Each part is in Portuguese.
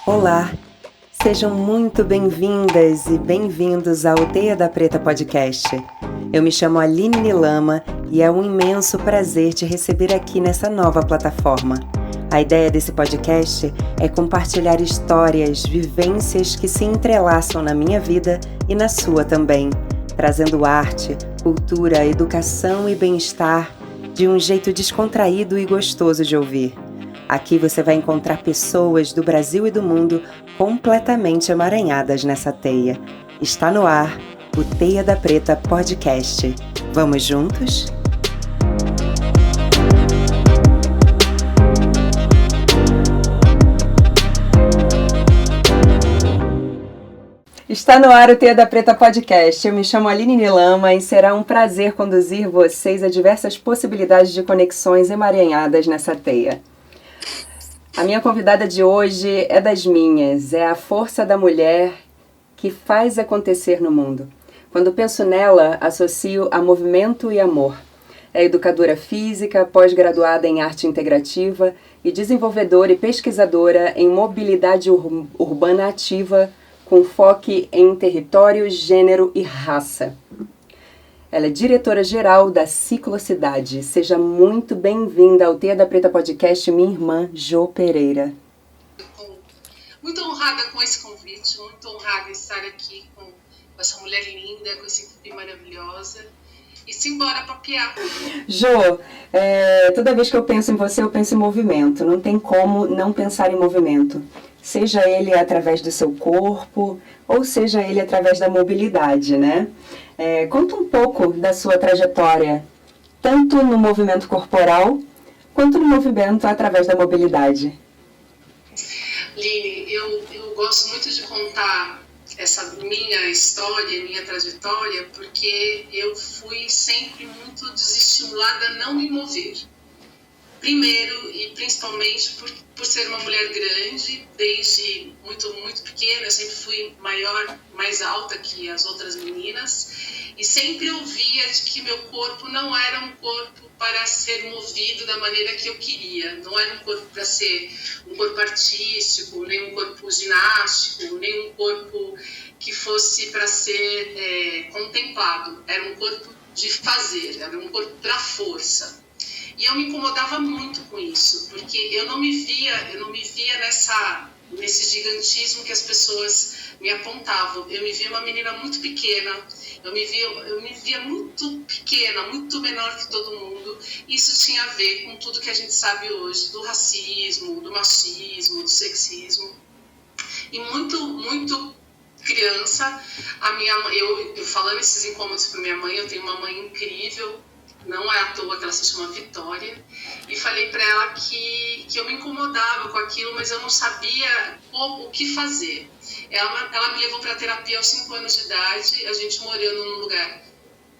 Olá, sejam muito bem-vindas e bem-vindos ao Teia da Preta Podcast. Eu me chamo Aline Nilama e é um imenso prazer te receber aqui nessa nova plataforma. A ideia desse podcast é compartilhar histórias, vivências que se entrelaçam na minha vida e na sua também, trazendo arte, cultura, educação e bem-estar de um jeito descontraído e gostoso de ouvir. Aqui você vai encontrar pessoas do Brasil e do mundo completamente emaranhadas nessa teia. Está no ar o Teia da Preta Podcast. Vamos juntos? Está no ar o Teia da Preta Podcast. Eu me chamo Aline Nilama e será um prazer conduzir vocês a diversas possibilidades de conexões emaranhadas nessa teia. A minha convidada de hoje é das minhas, é a força da mulher que faz acontecer no mundo. Quando penso nela, associo a movimento e amor. É educadora física, pós-graduada em arte integrativa e desenvolvedora e pesquisadora em mobilidade urbana ativa com foco em território, gênero e raça. Ela é diretora-geral da Ciclocidade. Seja muito bem-vinda ao Teia da Preta Podcast, minha irmã Jo Pereira. Muito honrada com esse convite, muito honrada em estar aqui com essa mulher linda, com essa equipe maravilhosa. E simbora papear. Jo, toda vez que eu penso em você, eu penso em movimento. Não tem como não pensar em movimento. Seja ele através do seu corpo, ou seja ele através da mobilidade, né? Conta um pouco da sua trajetória, tanto no movimento corporal, quanto no movimento através da mobilidade. Line, eu gosto muito de contar essa minha história, minha trajetória, porque eu fui sempre muito desestimulada a não me mover. Primeiro e principalmente por ser uma mulher grande, desde muito pequena, eu sempre fui maior, mais alta que as outras meninas, e sempre ouvia de que meu corpo não era um corpo para ser movido da maneira que eu queria, não era um corpo para ser um corpo artístico, nem um corpo ginástico, nem um corpo que fosse para ser contemplado, era um corpo de fazer, era um corpo para força. E eu me incomodava muito com isso, porque eu não me via nesse gigantismo que as pessoas me apontavam. Eu me via uma menina muito pequena, eu me via muito pequena, muito menor que todo mundo. Isso tinha a ver com tudo que a gente sabe hoje, do racismo, do machismo, do sexismo. E muito criança, eu falando esses incômodos para minha mãe, eu tenho uma mãe incrível, não é à toa que ela se chama Vitória, e falei para ela que eu me incomodava com aquilo, mas eu não sabia o que fazer. Ela me levou para terapia aos 5 anos de idade, a gente morando num lugar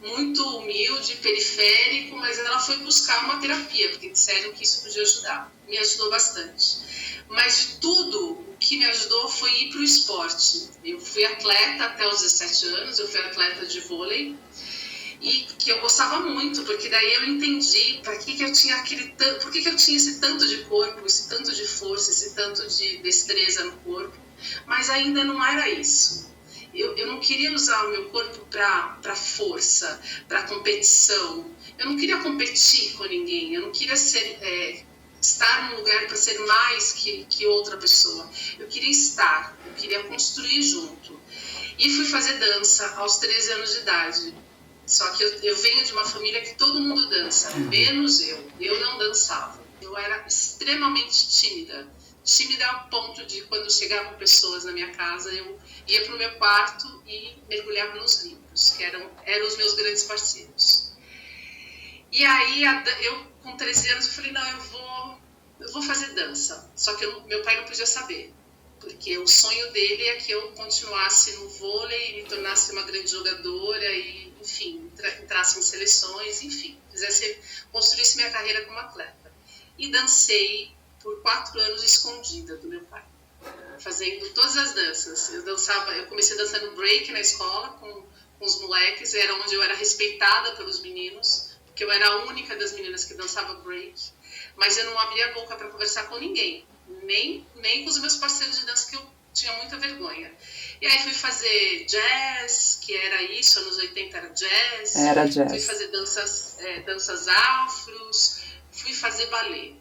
muito humilde, periférico, mas ela foi buscar uma terapia, porque disseram que isso podia ajudar. Me ajudou bastante. Mas de tudo, o que me ajudou foi ir para o esporte. Eu fui atleta até os 17 anos, eu fui atleta de vôlei, e que eu gostava muito, porque daí eu entendi por que eu tinha esse tanto de corpo, esse tanto de força, esse tanto de destreza no corpo, mas ainda não era isso. Eu não queria usar o meu corpo para força, para competição. Eu não queria competir com ninguém, eu não queria estar num lugar para ser mais que outra pessoa. Eu queria construir junto. E fui fazer dança aos 13 anos de idade. Só que eu venho de uma família que todo mundo dança, menos eu. Eu não dançava. Eu era extremamente tímida. Tímida ao ponto de, quando chegavam pessoas na minha casa, eu ia para o meu quarto e mergulhava nos livros, que eram os meus grandes parceiros. E aí, eu com 13 anos, eu falei, não, eu vou fazer dança. Só que meu pai não podia saber, porque o sonho dele é que eu continuasse no vôlei, me tornasse uma grande jogadora e, enfim, entrasse em seleções, enfim, construísse minha carreira como atleta. E dancei por 4 anos escondida do meu pai, fazendo todas as danças. Eu comecei dançando break na escola com os moleques, era onde eu era respeitada pelos meninos, porque eu era a única das meninas que dançava break, mas eu não abria a boca para conversar com ninguém. nem com os meus parceiros de dança, que eu tinha muita vergonha. E aí fui fazer jazz, que era isso, anos 80 era jazz. Era jazz. Fui fazer danças afros, fui fazer balé.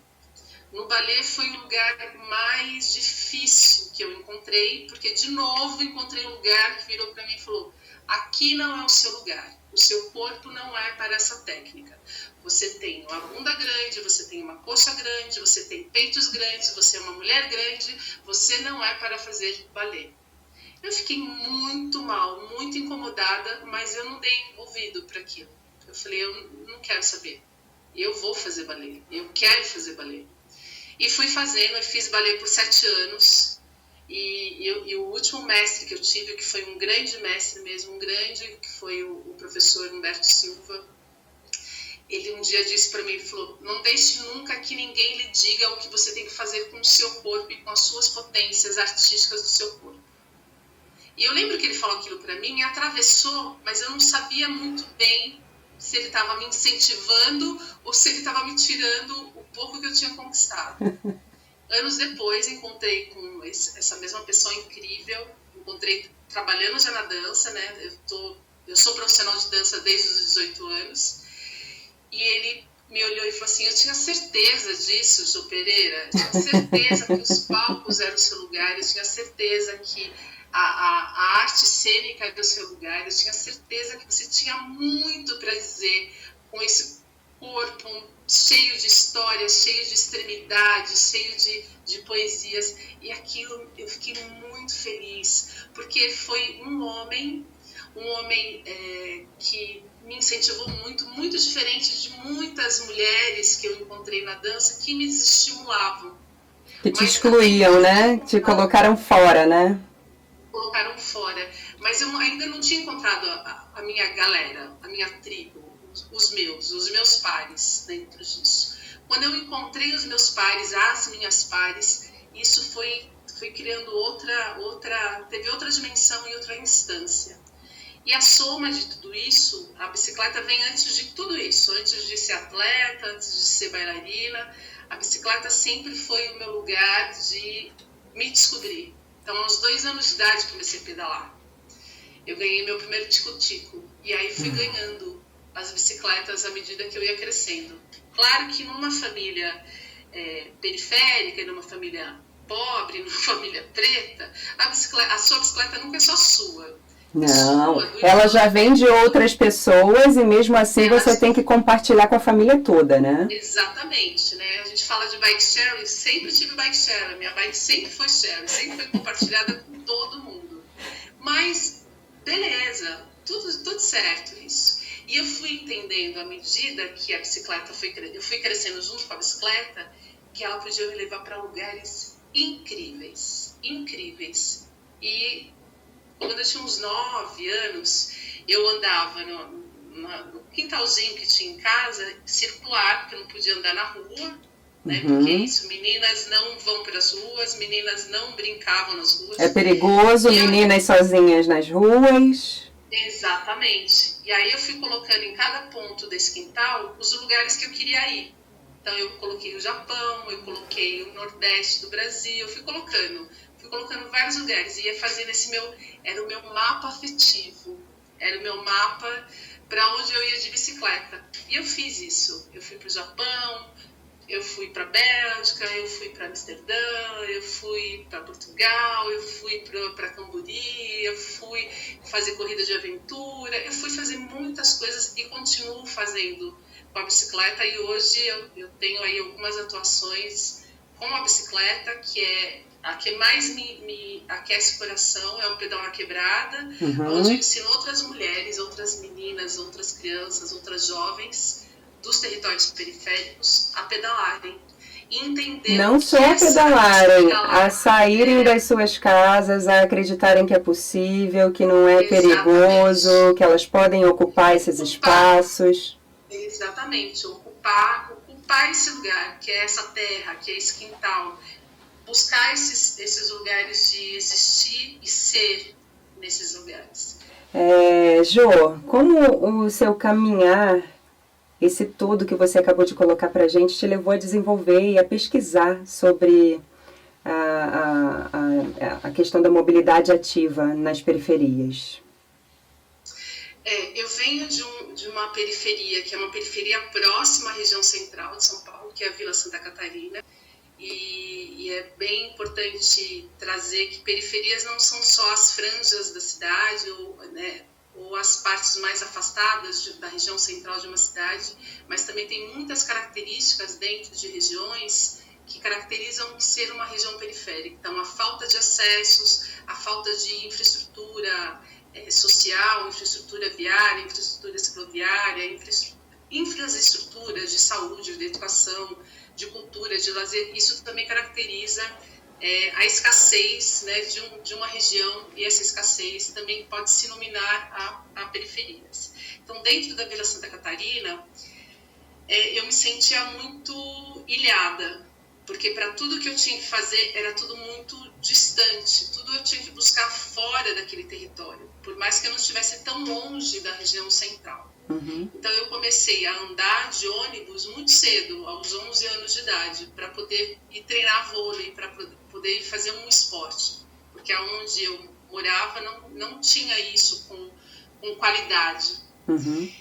No balé foi o lugar mais difícil que eu encontrei, porque de novo encontrei um lugar que virou para mim e falou: aqui não é o seu lugar, o seu corpo não é para essa técnica. Você tem uma bunda grande, você tem uma coxa grande, você tem peitos grandes, você é uma mulher grande, você não é para fazer balé. Eu fiquei muito mal, muito incomodada, mas eu não dei ouvido para aquilo. Eu falei: eu não quero saber, eu vou fazer balé, eu quero fazer balé. E fui fazendo, eu fiz balé por 7 anos, e o último mestre que eu tive, que foi um grande mestre mesmo, que foi o professor Humberto Silva, ele um dia disse para mim, ele falou: não deixe nunca que ninguém lhe diga o que você tem que fazer com o seu corpo e com as suas potências artísticas do seu corpo. E eu lembro que ele falou aquilo para mim, me atravessou, mas eu não sabia muito bem se ele estava me incentivando ou se ele estava me tirando o pouco que eu tinha conquistado. Anos depois, encontrei com essa mesma pessoa incrível, encontrei trabalhando já na dança, né? Eu sou profissional de dança desde os 18 anos, e ele me olhou e falou assim: eu tinha certeza disso, Jô Pereira, eu tinha certeza que os palcos eram o seu lugar, eu tinha certeza que a arte cênica era o seu lugar, eu tinha certeza que você tinha muito para dizer com esse corpo cheio de histórias, cheio de extremidades, cheio de poesias. E aquilo eu fiquei muito feliz, porque foi um homem que me incentivou muito, muito diferente de muitas mulheres que eu encontrei na dança que me estimulavam. Que te excluíam, né? Te colocaram fora, né? Colocaram fora. Mas eu ainda não tinha encontrado a minha galera, a minha tribo, os meus pares dentro disso. Quando eu encontrei os meus pares, as minhas pares, isso foi criando teve outra dimensão e outra instância. E a soma de tudo isso, a bicicleta vem antes de tudo isso, antes de ser atleta, antes de ser bailarina. A bicicleta sempre foi o meu lugar de me descobrir. Então, aos 2 anos de idade, comecei a pedalar. Eu ganhei meu primeiro tico-tico. E aí fui ganhando as bicicletas à medida que eu ia crescendo. Claro que numa família periférica, numa família pobre, numa família preta, a sua bicicleta nunca é só sua. Não, ela já vem de outras pessoas e mesmo assim você tem que compartilhar com a família toda, né? Exatamente, né? A gente fala de bike sharing, sempre tive bike sharing, minha bike sempre foi sharing, sempre foi compartilhada com todo mundo. Mas, beleza, tudo certo isso. E eu fui entendendo à medida que a bicicleta eu fui crescendo junto com a bicicleta, que ela podia me levar para lugares incríveis, incríveis. E quando eu tinha uns 9 anos, eu andava no quintalzinho que tinha em casa, circular, porque eu não podia andar na rua, né? Porque isso, meninas não vão para as ruas, meninas não brincavam nas ruas. É perigoso, meninas sozinhas nas ruas. Exatamente. E aí eu fui colocando em cada ponto desse quintal os lugares que eu queria ir. Então eu coloquei o Japão, eu coloquei o Nordeste do Brasil, eu fui colocando vários lugares, ia fazendo era o meu mapa afetivo, era o meu mapa para onde eu ia de bicicleta. E eu fiz isso. Eu fui para o Japão, eu fui para a Bélgica, eu fui para Amsterdã, eu fui para Portugal, eu fui para Cambori, eu fui fazer corrida de aventura, eu fui fazer muitas coisas e continuo fazendo com a bicicleta. E hoje eu tenho aí algumas atuações com a bicicleta, que é a que mais me aquece o coração, é o Pedal na Quebrada, onde eu ensino outras mulheres, outras meninas, outras crianças, outras jovens dos territórios periféricos a pedalarem. E entender não só a pedalarem, a saírem das suas casas, a acreditarem que é possível, que não é perigoso, que elas podem ocupar esses espaços. Exatamente, ocupar esse lugar, que é essa terra, que é esse quintal. Buscar esses lugares de existir e ser nesses lugares. Jô, como o seu caminhar, esse tudo que você acabou de colocar pra gente, te levou a desenvolver e a pesquisar sobre a questão da mobilidade ativa nas periferias? Eu venho de uma periferia, que é uma periferia próxima à região central de São Paulo, que é a Vila Santa Catarina, e é bem importante trazer que periferias não são só as franjas da cidade, ou as partes mais afastadas da região central de uma cidade, mas também tem muitas características dentro de regiões que caracterizam ser uma região periférica. Então, a falta de acessos, a falta de infraestrutura social, infraestrutura viária, infraestrutura cicloviária, infraestruturas de saúde, de educação, de cultura, de lazer, isso também caracteriza a escassez, né, de uma região, e essa escassez também pode se nominar a periferias. Então, dentro da Vila Santa Catarina, eu me sentia muito ilhada, porque para tudo que eu tinha que fazer era tudo muito distante, tudo eu tinha que buscar fora daquele território, por mais que eu não estivesse tão longe da região central. Uhum. Então eu comecei a andar de ônibus muito cedo, aos 11 anos de idade, para poder ir treinar vôlei, para poder ir fazer um esporte, porque onde eu morava não tinha isso com qualidade. Uhum.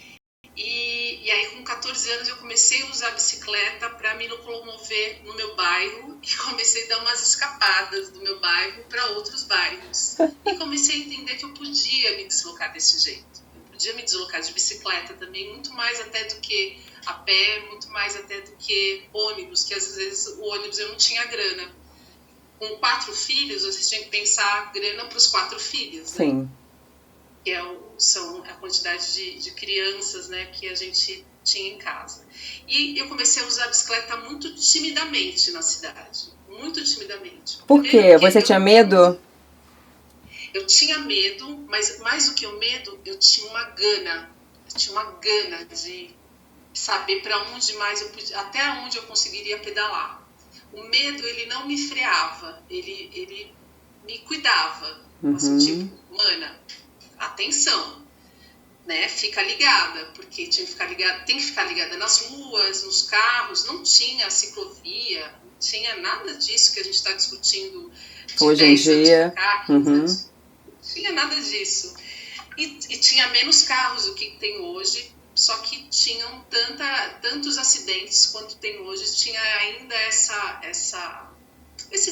E aí, com 14 anos, eu comecei a usar a bicicleta para me locomover no meu bairro e comecei a dar umas escapadas do meu bairro para outros bairros. E comecei a entender que eu podia me deslocar desse jeito. Eu podia me deslocar de bicicleta também, muito mais até do que a pé, muito mais até do que ônibus, que às vezes o ônibus eu não tinha grana. Com 4 filhos, você tinha que pensar grana para os 4 filhos, né? Sim. Que são a quantidade de crianças, né, que a gente tinha em casa. E eu comecei a usar a bicicleta muito timidamente na cidade, muito timidamente. Por quê? Você tinha medo? Eu tinha medo, mas mais do que o medo, eu tinha uma gana. Eu tinha uma gana de saber para onde mais eu podia, até onde eu conseguiria pedalar. O medo, ele não me freava, ele me cuidava. Uhum. Assim, tipo, mana, atenção, né? Fica ligada, porque tem que ficar ligada nas ruas, nos carros, não tinha ciclovia, não tinha nada disso que a gente está discutindo de hoje em dia. Não tinha nada disso. E tinha menos carros do que tem hoje, só que tinham tantos acidentes quanto tem hoje, tinha ainda esse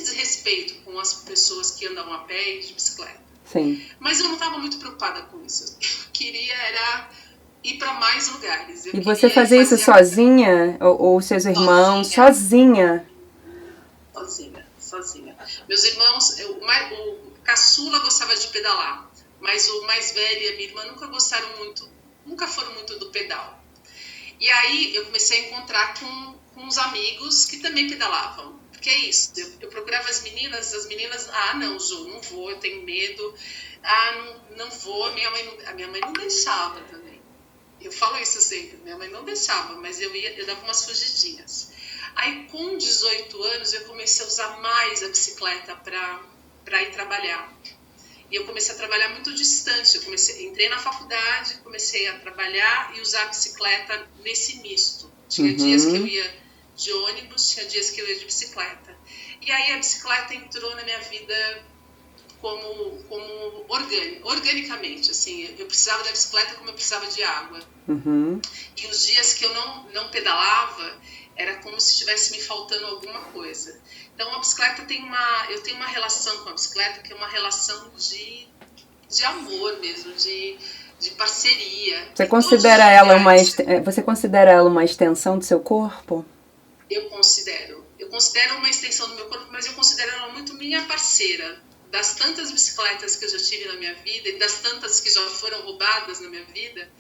desrespeito com as pessoas que andam a pé e de bicicleta. Sim. Mas eu não estava muito preocupada com isso. Eu queria ir para mais lugares. E você fazia isso sozinha? Ou seus irmãos? Sozinha? Sozinha. Meus irmãos, o caçula gostava de pedalar, mas o mais velho e a minha irmã nunca foram muito do pedal. E aí eu comecei a encontrar com uns amigos que também pedalavam. Porque é isso, eu procurava as meninas, não, Ju, não vou, eu tenho medo, não vou, a minha mãe não deixava também. Eu falo isso sempre, minha mãe não deixava, mas eu dava umas fugidinhas. Aí com 18 anos eu comecei a usar mais a bicicleta para ir trabalhar. E eu comecei a trabalhar muito distante, entrei na faculdade, comecei a trabalhar e usar a bicicleta nesse misto. Tinha dias que eu ia de ônibus, tinha dias que eu ia de bicicleta. E aí a bicicleta entrou na minha vida como organicamente, assim, eu precisava da bicicleta como eu precisava de água. Uhum. E os dias que eu não pedalava, era como se estivesse me faltando alguma coisa. Então a bicicleta eu tenho uma relação com a bicicleta que é uma relação de amor mesmo, de parceria. Você considera ela uma extensão do seu corpo? Eu considero uma extensão do meu corpo, mas eu considero ela muito minha parceira. Das tantas bicicletas que eu já tive na minha vida e das tantas que já foram roubadas na minha vida,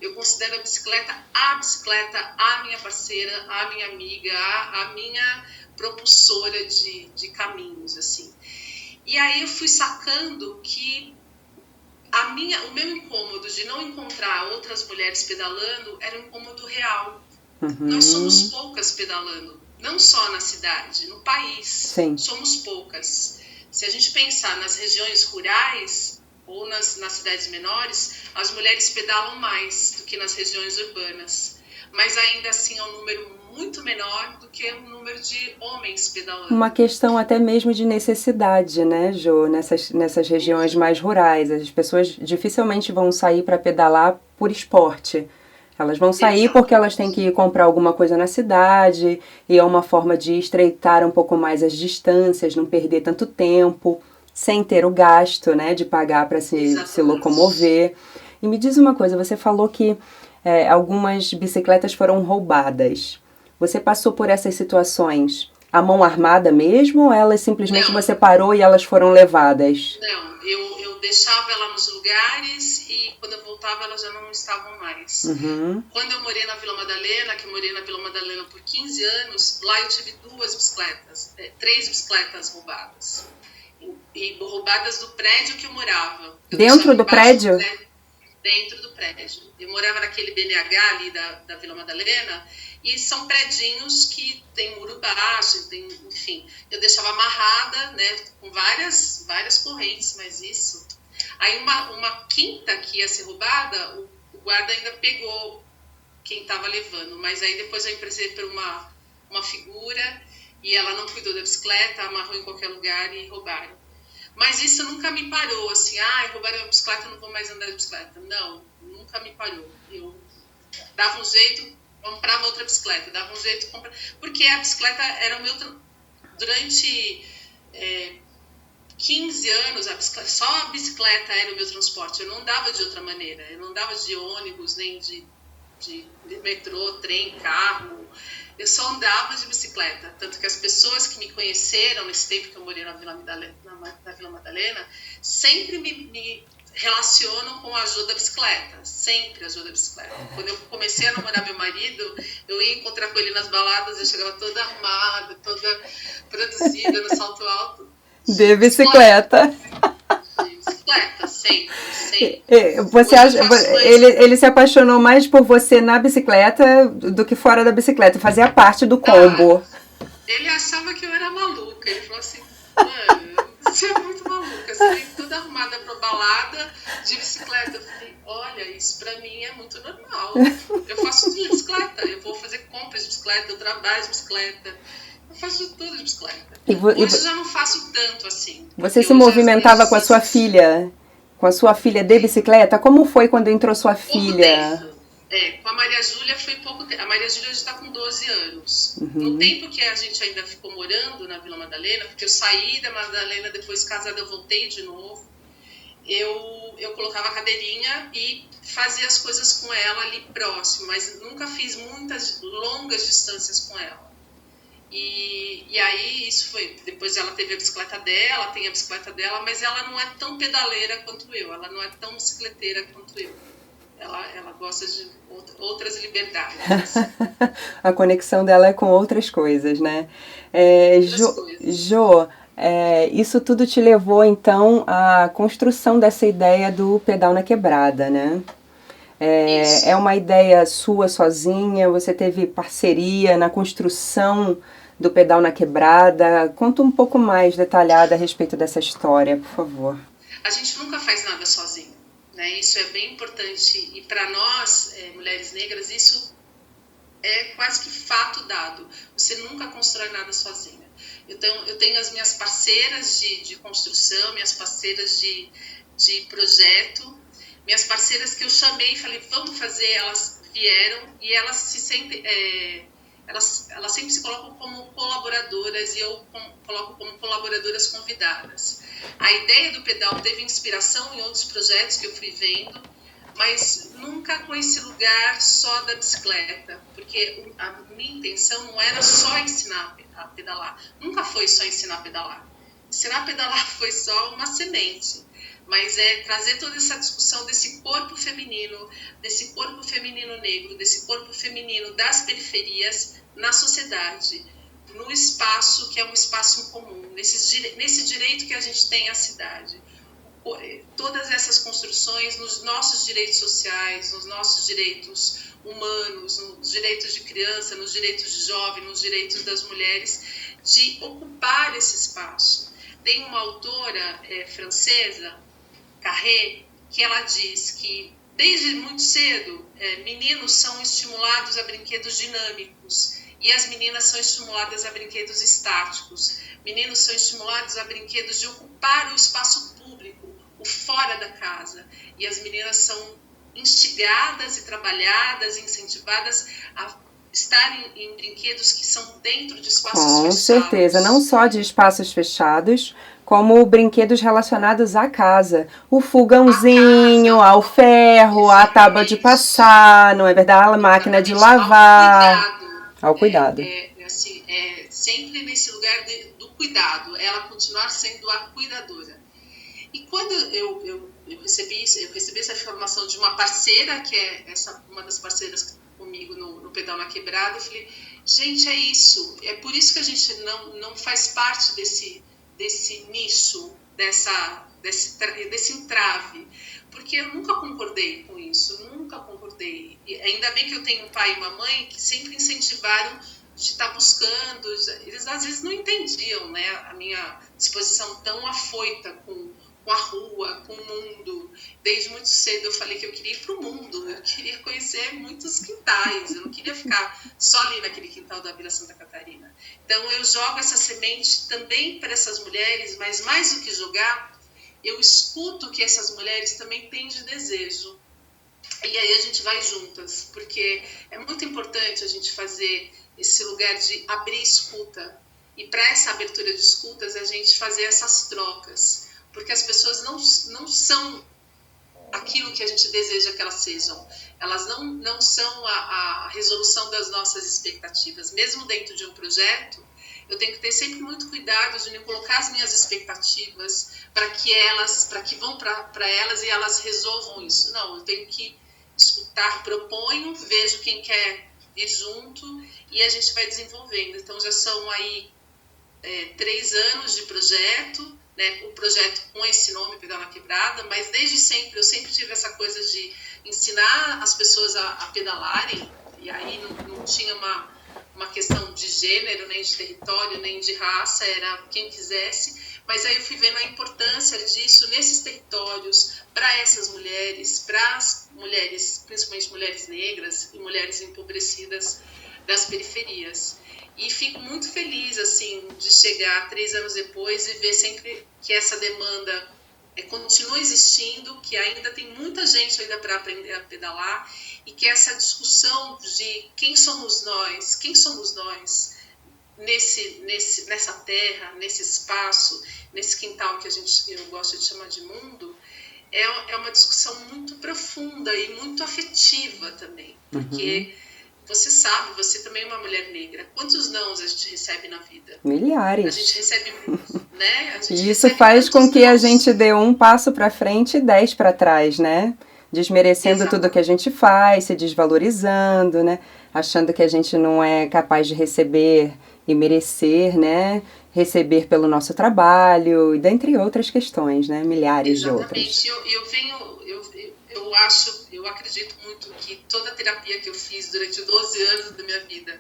eu considero a bicicleta a minha parceira, a minha amiga, a minha propulsora de caminhos, assim. E aí eu fui sacando que o meu incômodo de não encontrar outras mulheres pedalando era um incômodo real. Uhum. Nós somos poucas pedalando, não só na cidade, no país. Sim. Somos poucas. Se a gente pensar nas regiões rurais ou nas cidades menores, as mulheres pedalam mais do que nas regiões urbanas. Mas ainda assim é um número muito menor do que o número de homens pedalando. Uma questão até mesmo de necessidade, né, Jo? Nessas regiões mais rurais. As pessoas dificilmente vão sair para pedalar por esporte. Elas vão sair porque elas têm que comprar alguma coisa na cidade e é uma forma de estreitar um pouco mais as distâncias, não perder tanto tempo, sem ter o gasto, né, de pagar para se locomover. E me diz uma coisa, você falou que algumas bicicletas foram roubadas. Você passou por essas situações à mão armada mesmo ou elas simplesmente você parou e elas foram levadas? Não, eu deixava ela nos lugares e quando eu voltava elas já não estavam mais. Uhum. Quando eu morei na Vila Madalena, que eu morei na Vila Madalena por 15 anos, lá eu tive 3 bicicletas roubadas. E roubadas do prédio que eu morava. Dentro do prédio? Dentro do prédio. Eu morava naquele BNH ali da Vila Madalena e são predinhos que tem muro baixo, enfim. Eu deixava amarrada, né, com várias correntes, mas isso. Aí uma quinta que ia ser roubada, o guarda ainda pegou quem estava levando, mas aí depois eu emprestei para uma figura e ela não cuidou da bicicleta, amarrou em qualquer lugar e roubaram. Mas isso nunca me parou, assim, roubaram a bicicleta, não vou mais andar de bicicleta. Não, nunca me parou. Eu dava um jeito, comprava outra bicicleta, dava um jeito, comprava... Porque a bicicleta era o meu... Durante 15 anos, só a bicicleta era o meu transporte. Eu não andava de outra maneira. Eu não andava de ônibus, nem de metrô, trem, carro... Eu só andava de bicicleta, tanto que as pessoas que me conheceram nesse tempo que eu morei na Vila Madalena sempre me relacionam com a ajuda da bicicleta, sempre a ajuda da bicicleta. Quando eu comecei a namorar meu marido, eu ia encontrar com ele nas baladas, eu chegava toda armada, toda produzida no salto alto. De bicicleta. De bicicleta, sempre. Você acha, ele se apaixonou mais por você na bicicleta do que fora da bicicleta, fazia parte do combo. Ele achava que eu era maluca, ele falou assim, mano, você é muito maluca, você vem toda arrumada pra balada de bicicleta. Eu falei, olha, isso pra mim é muito normal, eu faço tudo de bicicleta, eu vou fazer compras de bicicleta, eu trabalho de bicicleta. Eu faço tudo de bicicleta. Hoje eu já não faço tanto assim. Você se movimentava com a sua filha? Com a sua filha de bicicleta? Como foi quando entrou sua filha? Com a Maria Júlia foi pouco tempo. A Maria Júlia já está com 12 anos. No tempo que a gente ainda ficou morando na Vila Madalena, porque eu saí da Madalena, depois casada eu voltei de novo, eu colocava a cadeirinha e fazia as coisas com ela ali próximo, mas nunca fiz muitas longas distâncias com ela. E aí isso foi, depois ela teve a bicicleta dela, tem a bicicleta dela, mas ela não é tão pedaleira quanto eu, ela não é tão bicicleteira quanto eu. Ela gosta de outras liberdades. A conexão dela é com outras coisas, né? Jo, isso tudo te levou então à construção dessa ideia do pedal na quebrada, né? É uma ideia sua sozinha? Você teve parceria na construção do pedal na quebrada? Conta um pouco mais detalhada a respeito dessa história, por favor. A gente nunca faz nada sozinho, né? Isso é bem importante e para nós, mulheres negras, isso é quase que fato dado. Você nunca constrói nada sozinha. Eu tenho as minhas parceiras de construção, minhas parceiras de projeto, minhas parceiras que eu chamei e falei, vamos fazer, elas vieram e elas se sentem, elas sempre se colocam como colaboradoras e eu coloco como colaboradoras convidadas. A ideia do pedal teve inspiração em outros projetos que eu fui vendo, mas nunca com esse lugar só da bicicleta, porque a minha intenção não era só ensinar a pedalar, nunca foi só ensinar a pedalar. Ensinar a pedalar foi só uma semente. Mas é trazer toda essa discussão desse corpo feminino negro, desse corpo feminino das periferias na sociedade, no espaço que é um espaço em comum, nesse direito que a gente tem à cidade. Todas essas construções nos nossos direitos sociais, nos nossos direitos humanos, nos direitos de criança, nos direitos de jovem, nos direitos das mulheres, de ocupar esse espaço. Tem uma autora francesa, Carré, que ela diz que desde muito cedo meninos são estimulados a brinquedos dinâmicos E as meninas são estimuladas a brinquedos estáticos. Meninos são estimulados a brinquedos de ocupar o espaço público, o fora da casa. E as meninas são instigadas e trabalhadas, incentivadas a estarem em brinquedos que são dentro de espaços fechados. Com certeza, não só de espaços fechados, como brinquedos relacionados à casa. O fogãozinho, ao ferro, a tábua de passar, não é verdade? A máquina de lavar. Ao cuidado. Assim, sempre nesse lugar do cuidado, ela continuar sendo a cuidadora. E quando eu recebi essa informação de uma parceira, que é uma das parceiras comigo no Pedal na Quebrada, eu falei, gente, é isso. É por isso que a gente não faz parte desse nicho, desse entrave. Porque eu nunca concordei com isso, nunca concordei. E ainda bem que eu tenho um pai e uma mãe que sempre incentivaram de estar buscando. Eles às vezes não entendiam, né, a minha disposição tão afoita com a rua, com o mundo. Desde muito cedo eu falei que eu queria ir para o mundo, eu queria conhecer muitos quintais, eu não queria ficar só ali naquele quintal da Vila Santa Catarina. Então eu jogo essa semente também para essas mulheres, mas mais do que jogar, eu escuto que essas mulheres também têm de desejo. E aí a gente vai juntas, porque é muito importante a gente fazer esse lugar de abrir escuta. E para essa abertura de escutas, a gente fazer essas trocas. Porque as pessoas não são aquilo que a gente deseja que elas sejam. Elas não são a resolução das nossas expectativas. Mesmo dentro de um projeto, eu tenho que ter sempre muito cuidado de não colocar as minhas expectativas para que vão para elas e elas resolvam isso. Não, eu tenho que escutar, proponho, vejo quem quer vir junto e a gente vai desenvolvendo. Então já são aí 3 anos de projeto, né? O projeto com esse nome, Pedal na Quebrada, mas desde sempre, eu sempre tive essa coisa de ensinar as pessoas a pedalarem, e aí não tinha uma questão de gênero, nem de território, nem de raça, era quem quisesse, mas aí eu fui vendo a importância disso nesses territórios, para essas mulheres, para as mulheres, principalmente mulheres negras e mulheres empobrecidas das periferias. E fico muito feliz, assim, de chegar 3 anos depois e ver sempre que essa demanda continua existindo, que ainda tem muita gente ainda para aprender a pedalar e que essa discussão de quem somos nós nessa terra, nesse espaço, nesse quintal que eu gosto de chamar de mundo, é uma discussão muito profunda e muito afetiva também, porque você sabe, você também é uma mulher negra. Quantos nãos a gente recebe na vida? Milhares. A gente recebe muitos, né? E isso faz com que a gente dê um passo para frente e 10 para trás, né? Desmerecendo tudo que a gente faz, se desvalorizando, né? Achando que a gente não é capaz de receber e merecer, né? Receber pelo nosso trabalho, e dentre outras questões, né? Milhares de outras. Exatamente. Eu acredito muito que toda a terapia que eu fiz durante 12 anos da minha vida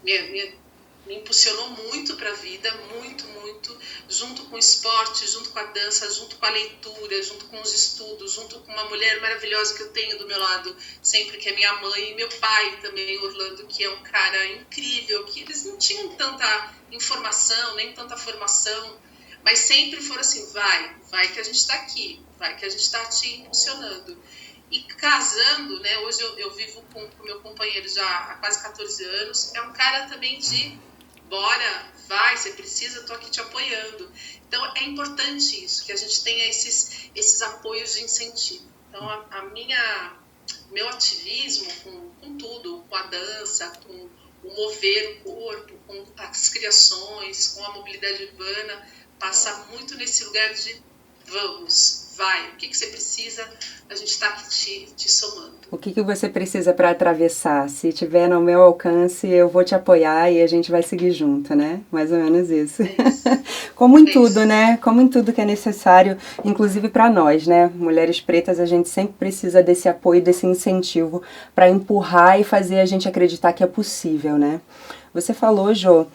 me impulsionou muito para a vida, muito, muito, junto com o esporte, junto com a dança, junto com a leitura, junto com os estudos, junto com uma mulher maravilhosa que eu tenho do meu lado sempre, que é minha mãe, e meu pai também, Orlando, que é um cara incrível, que eles não tinham tanta informação, nem tanta formação, mas sempre foram assim, vai que a gente está aqui, vai que a gente está te impulsionando. E casando, né, hoje eu vivo com o meu companheiro já há quase 14 anos, é um cara também de bora, vai, você precisa, eu tô aqui te apoiando. Então é importante isso, que a gente tenha esses apoios de incentivo. Então meu ativismo com tudo, com a dança, com o mover o corpo, com as criações, com a mobilidade urbana, passa muito nesse lugar de vamos, vai, o que você precisa, a gente está aqui te somando. O que você precisa para atravessar? Se tiver no meu alcance, eu vou te apoiar e a gente vai seguir junto, né? Mais ou menos isso. Como em tudo, né? Como em tudo que é necessário, inclusive para nós, né? Mulheres pretas, a gente sempre precisa desse apoio, desse incentivo para empurrar e fazer a gente acreditar que é possível, né? Você falou, Jô,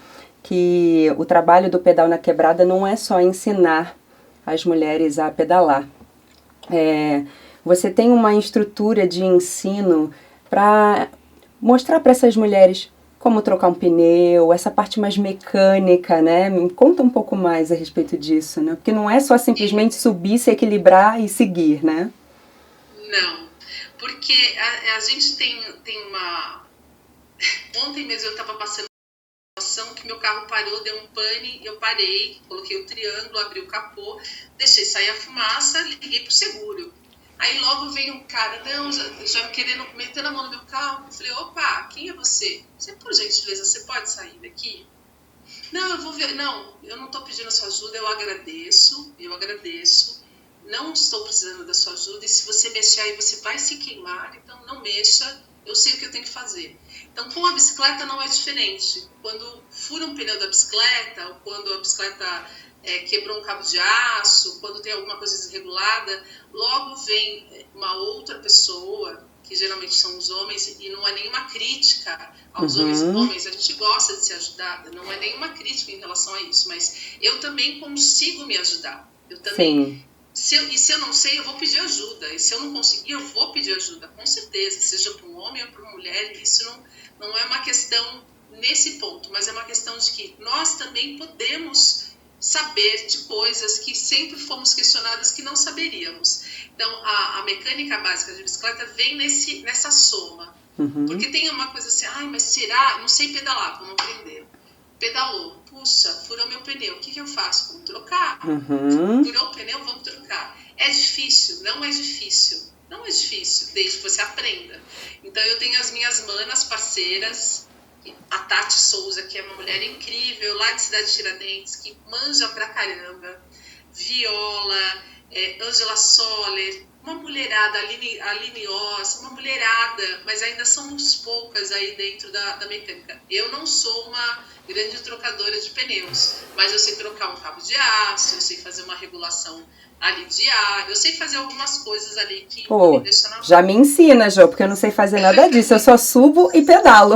que o trabalho do Pedal na Quebrada não é só ensinar as mulheres a pedalar. Você tem uma estrutura de ensino para mostrar para essas mulheres como trocar um pneu, essa parte mais mecânica, né? Me conta um pouco mais a respeito disso, né? Porque não é só simplesmente subir, se equilibrar e seguir, né? Não, porque a gente tem uma... Ontem mesmo eu estava passando uma situação que meu carro parou, deu um pane, eu parei, coloquei o triângulo, abri o capô, deixei sair a fumaça, liguei pro seguro. Aí logo veio um cara, não, já querendo meter a mão no meu carro. Eu falei, opa, quem é você? Você, por gentileza, você pode sair daqui? Não, eu vou ver. Não, eu não estou pedindo a sua ajuda, eu agradeço. Não estou precisando da sua ajuda, e se você mexer aí, você vai se queimar, então não mexa, eu sei o que eu tenho que fazer. Então, com a bicicleta não é diferente. Quando fura um pneu da bicicleta, ou quando a bicicleta quebrou um cabo de aço, quando tem alguma coisa desregulada, logo vem uma outra pessoa, que geralmente são os homens, e não é nenhuma crítica aos homens, a gente gosta de ser ajudada, não é nenhuma crítica em relação a isso, mas eu também consigo me ajudar. Eu também... Se eu não sei, eu vou pedir ajuda. E se eu não conseguir, eu vou pedir ajuda, com certeza. Seja para um homem ou para uma mulher, isso não é uma questão nesse ponto, mas é uma questão de que nós também podemos saber de coisas que sempre fomos questionadas que não saberíamos. Então, a mecânica básica de bicicleta vem nessa soma. Porque tem uma coisa assim, mas será? Não sei pedalar, vamos aprender. Pedalou, puxa, furou meu pneu, o que eu faço? Vamos trocar. Furou o pneu, vamos trocar. É difícil? Não é difícil. Não é difícil, desde que você aprenda. Então eu tenho as minhas manas parceiras, a Tati Souza, que é uma mulher incrível, lá de Cidade Tiradentes, que manja pra caramba, Viola, Ângela Soller, uma mulherada, Aline Oz, uma mulherada, mas ainda somos poucas aí dentro da mecânica. Eu não sou uma grande trocadora de pneus, mas eu sei trocar um cabo de aço, eu sei fazer uma regulação ali de ar, eu sei fazer algumas coisas ali que me deixam na mão. Já me ensina, Jô, porque eu não sei fazer nada disso, eu só subo e pedalo.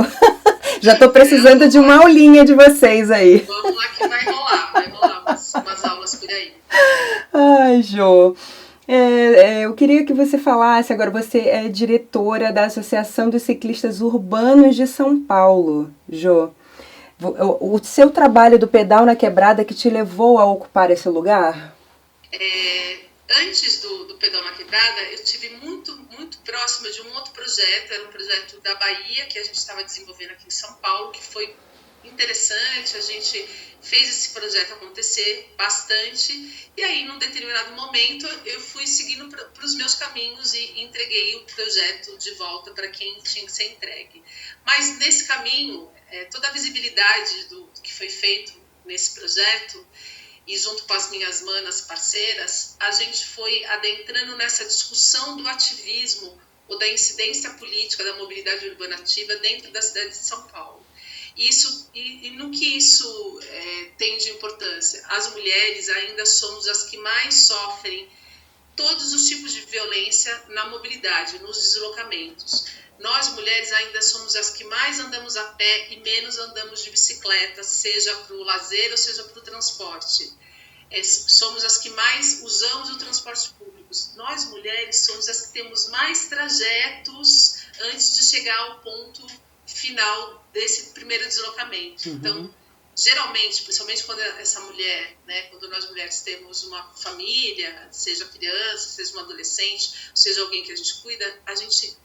Já tô precisando de uma aulinha de vocês aí. Vamos lá que vai rolar umas aulas por aí. Ai, Jô. Eu queria que você falasse, agora você é diretora da Associação dos Ciclistas Urbanos de São Paulo, Jô. O seu trabalho do pedal na quebrada que te levou a ocupar esse lugar? Antes do Pedal na Quebrada, eu estive muito, muito próxima de um outro projeto, era um projeto da Bahia, que a gente estava desenvolvendo aqui em São Paulo, que foi interessante, a gente fez esse projeto acontecer bastante, e aí, num determinado momento, eu fui seguindo para os meus caminhos e entreguei o projeto de volta para quem tinha que ser entregue. Mas, nesse caminho, toda a visibilidade do que foi feito nesse projeto, e junto com as minhas manas parceiras, a gente foi adentrando nessa discussão do ativismo ou da incidência política da mobilidade urbana ativa dentro da cidade de São Paulo. E no que isso tem de importância? As mulheres ainda somos as que mais sofrem todos os tipos de violência na mobilidade, nos deslocamentos. Nós, mulheres, ainda somos as que mais andamos a pé e menos andamos de bicicleta, seja para o lazer ou seja para o transporte. Somos as que mais usamos o transporte público. Nós, mulheres, somos as que temos mais trajetos antes de chegar ao ponto final desse primeiro deslocamento. Então, geralmente, principalmente quando essa mulher, quando nós mulheres temos uma família, seja criança, seja um adolescente, seja alguém que a gente cuida, a gente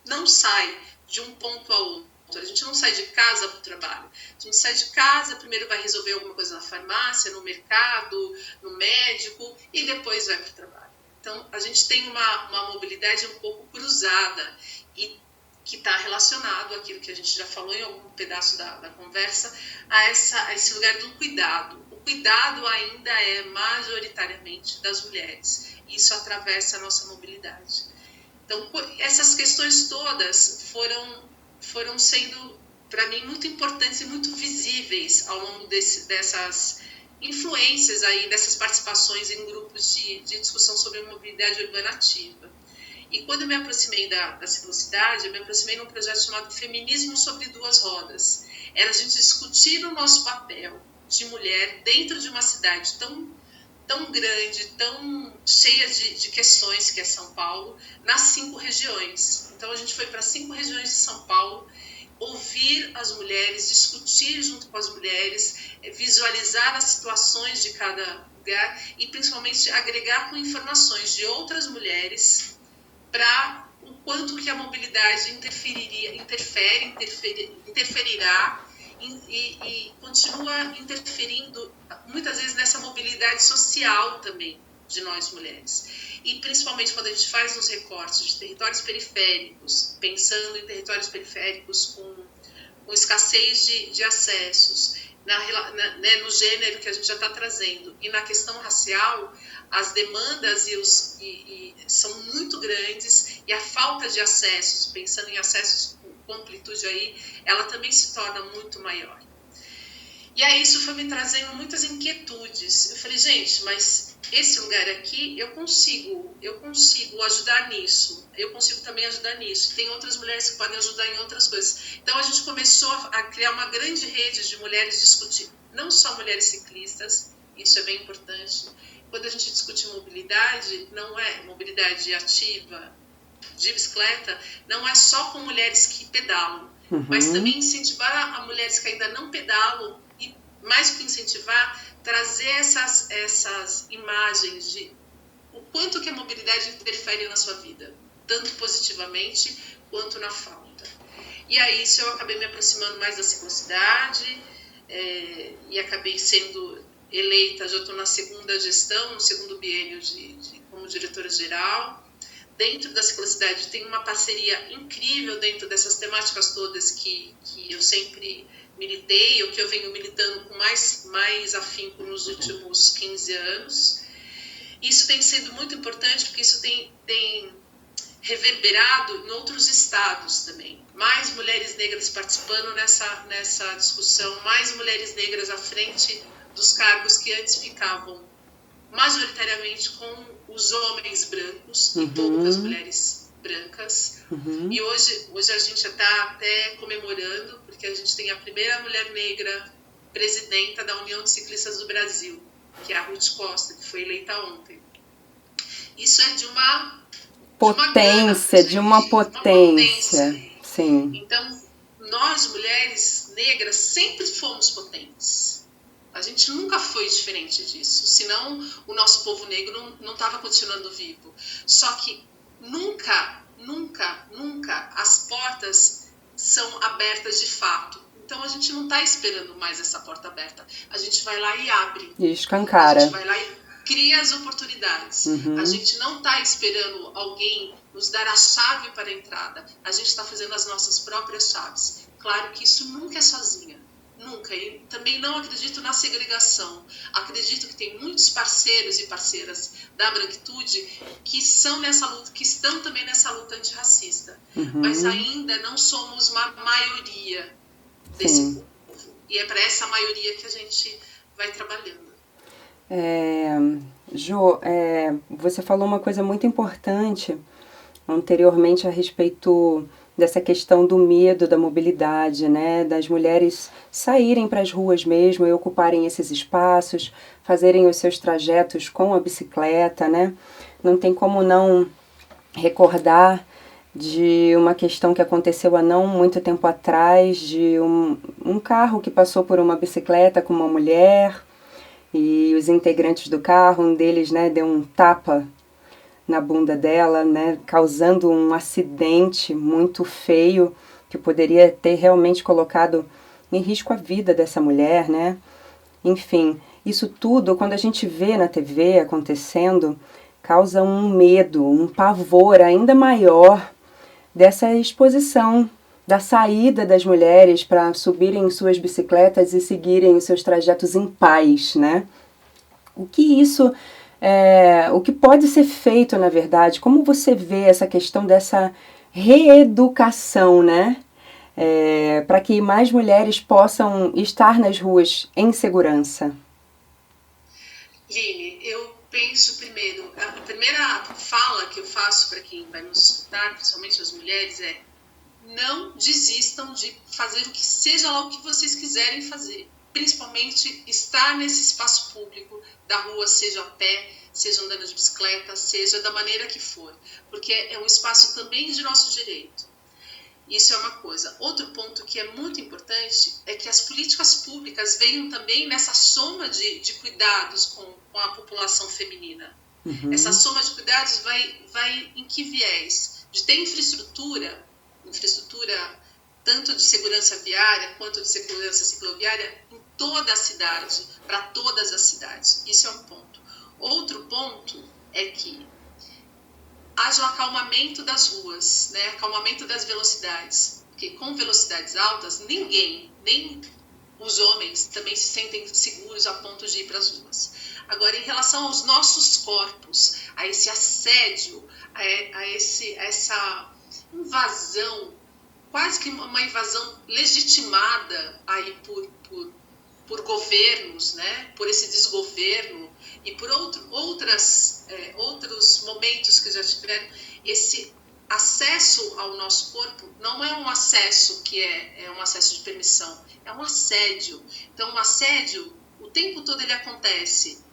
não sai de um ponto a outro. A gente não sai de casa para o trabalho. A gente sai de casa, primeiro vai resolver alguma coisa na farmácia, no mercado, no médico, e depois vai para o trabalho. Então, a gente tem uma mobilidade um pouco cruzada e que está relacionado àquilo que a gente já falou em algum pedaço da conversa, a esse lugar do cuidado. O cuidado ainda é majoritariamente das mulheres. Isso atravessa a nossa mobilidade. Então, essas questões todas foram sendo, para mim, muito importantes e muito visíveis ao longo dessas influências aí, dessas participações em grupos de discussão sobre mobilidade urbana ativa. E quando eu me aproximei da ciclocidade, eu me aproximei num projeto chamado Feminismo sobre Duas Rodas. Era a gente discutir o nosso papel de mulher dentro de uma cidade tão grande, tão cheia de questões que é São Paulo, nas 5 regiões. Então a gente foi para 5 regiões de São Paulo ouvir as mulheres, discutir junto com as mulheres, visualizar as situações de cada lugar e principalmente agregar com informações de outras mulheres para o quanto que a mobilidade interferirá e continua interferindo muitas vezes nessa mobilidade social também de nós mulheres. E principalmente quando a gente faz os recortes de territórios periféricos, pensando em territórios periféricos com escassez de acessos, no gênero que a gente já está trazendo, e na questão racial, as demandas são muito grandes e a falta de acessos, pensando em acessos com amplitude aí, ela também se torna muito maior. E aí isso foi me trazendo muitas inquietudes. Eu falei, gente, mas esse lugar aqui eu consigo ajudar nisso, eu consigo também ajudar nisso. Tem outras mulheres que podem ajudar em outras coisas. Então a gente começou a criar uma grande rede de mulheres discutindo, não só mulheres ciclistas, isso é bem importante. Quando a gente discute mobilidade, não é mobilidade ativa de bicicleta, não é só com mulheres que pedalam, mas também incentivar a mulheres que ainda não pedalam e, mais do que incentivar, trazer essas imagens de o quanto que a mobilidade interfere na sua vida, tanto positivamente quanto na falta. E aí isso eu acabei me aproximando mais da ciclocidade e acabei sendo eleita, já estou na segunda gestão, no segundo biênio como diretora-geral. Dentro da ciclocidade tem uma parceria incrível dentro dessas temáticas todas que eu sempre militei, ou que eu venho militando com mais afinco nos últimos 15 anos. Isso tem sido muito importante porque isso tem reverberado em outros estados também. Mais mulheres negras participando nessa discussão, mais mulheres negras à frente dos cargos que antes ficavam majoritariamente com os homens brancos e poucas mulheres brancas. E hoje a gente está até comemorando, porque a gente tem a primeira mulher negra presidenta da União de Ciclistas do Brasil, que é a Ruth Costa, que foi eleita ontem. Isso é de uma potência. Sim. Então, nós mulheres negras sempre fomos potentes. A gente nunca foi diferente disso, senão o nosso povo negro não estava continuando vivo. Só que nunca as portas são abertas de fato. Então a gente não está esperando mais essa porta aberta. A gente vai lá e abre. E escancara. A gente vai lá e cria as oportunidades. A gente não está esperando alguém nos dar a chave para a entrada. A gente está fazendo as nossas próprias chaves. Claro que isso nunca é sozinha. Nunca. E também não acredito na segregação. Acredito que tem muitos parceiros e parceiras da branquitude que são nessa luta, que estão também nessa luta antirracista. Mas ainda não somos uma maioria desse povo. E é para essa maioria que a gente vai trabalhando. Jo, você falou uma coisa muito importante anteriormente a respeito dessa questão do medo da mobilidade, né? Das mulheres saírem para as ruas mesmo e ocuparem esses espaços, fazerem os seus trajetos com a bicicleta, né? Não tem como não recordar de uma questão que aconteceu há não muito tempo atrás, de um carro que passou por uma bicicleta com uma mulher e os integrantes do carro, um deles, né, deu um tapa na bunda dela, né, causando um acidente muito feio que poderia ter realmente colocado em risco a vida dessa mulher, né? Enfim, isso tudo, quando a gente vê na TV acontecendo, causa um medo, um pavor ainda maior dessa exposição, da saída das mulheres para subirem suas bicicletas e seguirem os seus trajetos em paz, né? O que pode ser feito, na verdade? Como você vê essa questão dessa reeducação, né? Para que mais mulheres possam estar nas ruas em segurança? Line, eu penso primeiro, a primeira fala que eu faço para quem vai nos escutar, principalmente as mulheres, é: não desistam de fazer o que seja lá o que vocês quiserem fazer. Principalmente estar nesse espaço público da rua, seja a pé, seja andando de bicicleta, seja da maneira que for. Porque é um espaço também de nosso direito. Isso é uma coisa. Outro ponto que é muito importante é que as políticas públicas venham também nessa soma de cuidados com a população feminina. Essa soma de cuidados vai em que viés? De ter infraestrutura tanto de segurança viária quanto de segurança cicloviária em toda a cidade, para todas as cidades. Isso é um ponto. Outro ponto é que haja um acalmamento das ruas, né? Acalmamento das velocidades, porque com velocidades altas, nem os homens também se sentem seguros a ponto de ir para as ruas. Agora, em relação aos nossos corpos, a esse assédio, essa invasão, quase que uma invasão legitimada aí por governos, né? Por esse desgoverno e por outros momentos que já tiveram, esse acesso ao nosso corpo não é um acesso que é um acesso de permissão, é um assédio. Então, o assédio, o tempo todo ele acontece,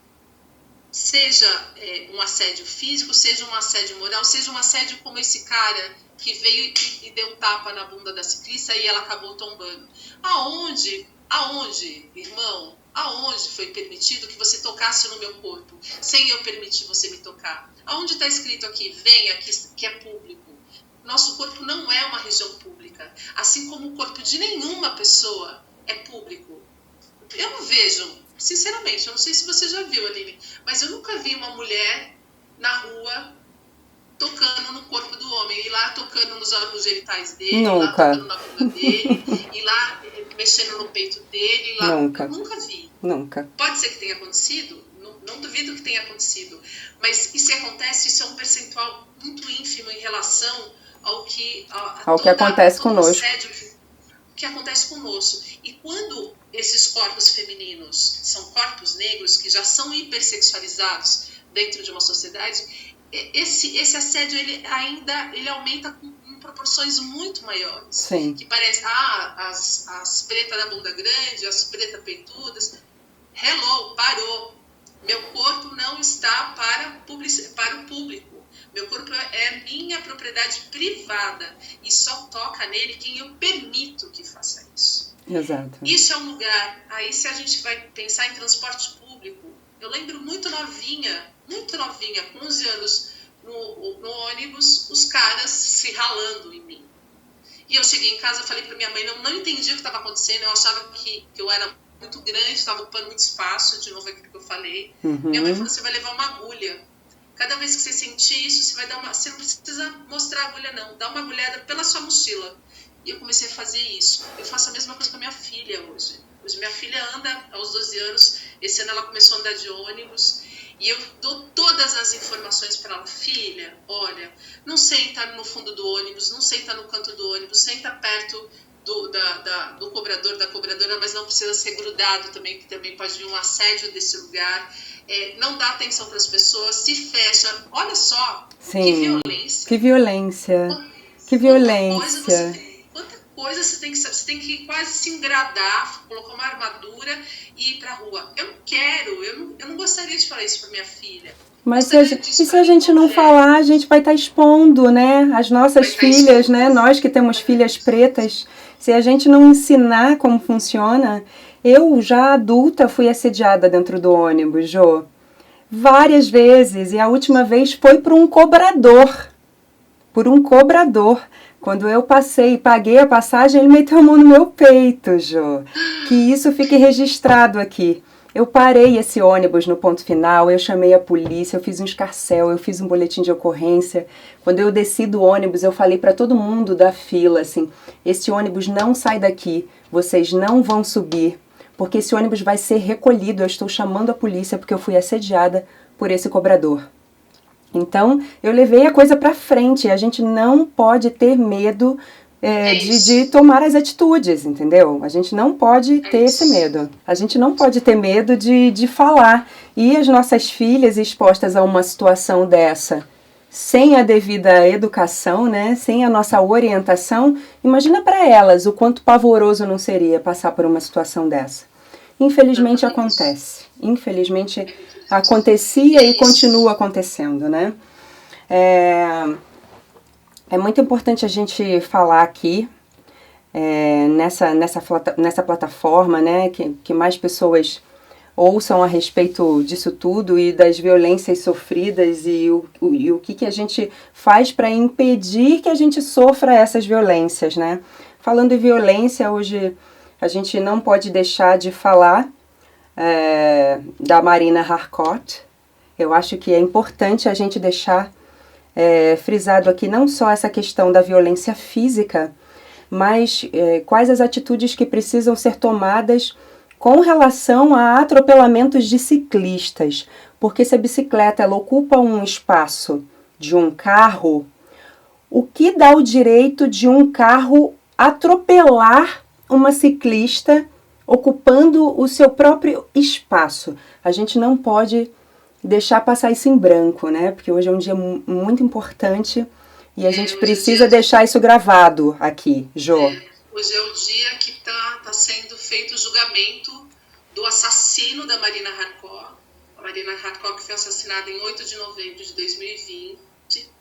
seja um assédio físico, seja um assédio moral, seja um assédio como esse cara que veio e deu um tapa na bunda da ciclista e ela acabou tombando. Aonde, irmão, aonde foi permitido que você tocasse no meu corpo, sem eu permitir você me tocar? Aonde está escrito aqui, venha, que é público? Nosso corpo não é uma região pública, assim como o corpo de nenhuma pessoa é público. Eu não vejo, sinceramente, eu não sei se você já viu, Aline, mas eu nunca vi uma mulher na rua tocando no corpo do homem, ir lá tocando nos órgãos genitais dele, ir lá tocando na bunda dele, ir lá mexendo no peito dele, lá. Nunca. Eu nunca vi. Nunca. Pode ser que tenha acontecido, não duvido que tenha acontecido, mas e se acontece, isso é um percentual muito ínfimo em relação ao que acontece conosco. O que acontece conosco. E quando esses corpos femininos são corpos negros que já são hipersexualizados dentro de uma sociedade, esse assédio ele aumenta em proporções muito maiores. Sim. Que parece, as pretas da bunda grande, as pretas peitudas. Hello, parou. Meu corpo não está para o público. Meu corpo é minha propriedade privada e só toca nele quem eu permito que faça isso. Exato. Isso é um lugar. Aí, se a gente vai pensar em transporte público, eu lembro muito novinha, com 11 anos, no ônibus, os caras se ralando em mim. E eu cheguei em casa e falei para minha mãe, não entendi o que estava acontecendo, eu achava que eu era muito grande, estava ocupando muito espaço, de novo aquilo que eu falei. Minha mãe falou, você vai levar uma agulha. Cada vez que você sentir isso, você não precisa mostrar a agulha não, dá uma agulhada pela sua mochila. E eu comecei a fazer isso. Eu faço a mesma coisa com a minha filha hoje. Hoje minha filha anda aos 12 anos, esse ano ela começou a andar de ônibus, e eu dou todas as informações para ela. Filha, olha, não senta no fundo do ônibus, não senta no canto do ônibus, senta perto do cobrador, da cobradora, mas não precisa ser grudado também, que também pode vir um assédio desse lugar. Não dá atenção para as pessoas, se fecha. Olha só, sim, que violência. Que violência. Que violência. Quanta coisa você tem que quase se engradar, colocar uma armadura e ir para a rua. Eu não quero, eu não gostaria de falar isso para minha filha. Mas se a gente não falar, a gente vai estar expondo, né? As nossas filhas, né? Nós que temos filhas pretas, se a gente não ensinar como funciona... Eu, já adulta, fui assediada dentro do ônibus, Jô. Várias vezes. E a última vez foi por um cobrador. Quando eu passei e paguei a passagem, ele meteu a mão no meu peito, Jô. Que isso fique registrado aqui. Eu parei esse ônibus no ponto final, eu chamei a polícia, eu fiz um escarcéu, eu fiz um boletim de ocorrência. Quando eu desci do ônibus, eu falei para todo mundo da fila, assim, esse ônibus não sai daqui, vocês não vão subir. Porque esse ônibus vai ser recolhido, eu estou chamando a polícia porque eu fui assediada por esse cobrador. Então, eu levei a coisa para frente, a gente não pode ter medo de tomar as atitudes, entendeu? A gente não pode ter esse medo. A gente não pode ter medo de falar. E as nossas filhas expostas a uma situação dessa, sem a devida educação, né? Sem a nossa orientação, imagina para elas o quanto pavoroso não seria passar por uma situação dessa. Infelizmente acontece. Infelizmente acontecia e continua acontecendo, né? É muito importante a gente falar aqui, nessa plataforma, né, que mais pessoas ouçam a respeito disso tudo e das violências sofridas e o que a gente faz para impedir que a gente sofra essas violências, né? Falando em violência, hoje a gente não pode deixar de falar da Marina Harcourt. Eu acho que é importante a gente deixar frisado aqui não só essa questão da violência física, mas quais as atitudes que precisam ser tomadas com relação a atropelamentos de ciclistas. Porque se a bicicleta ela ocupa um espaço de um carro, o que dá o direito de um carro atropelar uma ciclista ocupando o seu próprio espaço? A gente não pode deixar passar isso em branco, né? Porque hoje é um dia muito importante e a gente precisa deixar isso gravado aqui, Jô. Hoje é o dia que está sendo feito o julgamento do assassino da Marina Harcourt. A Marina Harcourt que foi assassinada em 8 de novembro de 2020,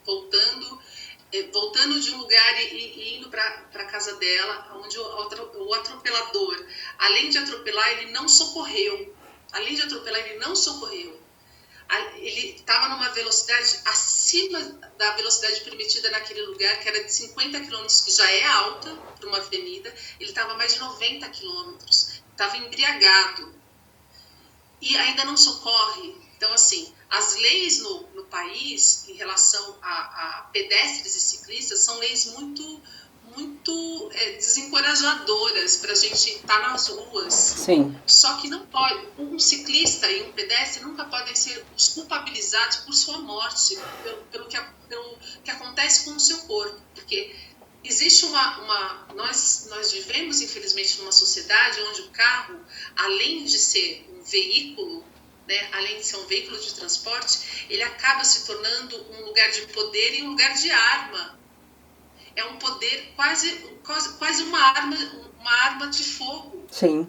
voltando de um lugar e indo para a casa dela, onde o atropelador, além de atropelar, ele não socorreu. Ele estava numa velocidade acima da velocidade permitida naquele lugar, que era de 50 km, que já é alta para uma avenida. Ele estava a mais de 90 km, estava embriagado e ainda não socorre. Então, assim, as leis no país em relação a pedestres e ciclistas são leis muito desencorajadoras para a gente estar nas ruas. Sim. Só que não pode, um ciclista e um pedestre nunca podem ser os culpabilizados por sua morte, pelo que acontece com o seu corpo, porque existe nós vivemos infelizmente numa sociedade onde o carro, além de ser um veículo, né, além de ser um veículo de transporte, ele acaba se tornando um lugar de poder e um lugar de arma. É um poder quase uma arma de fogo. Sim.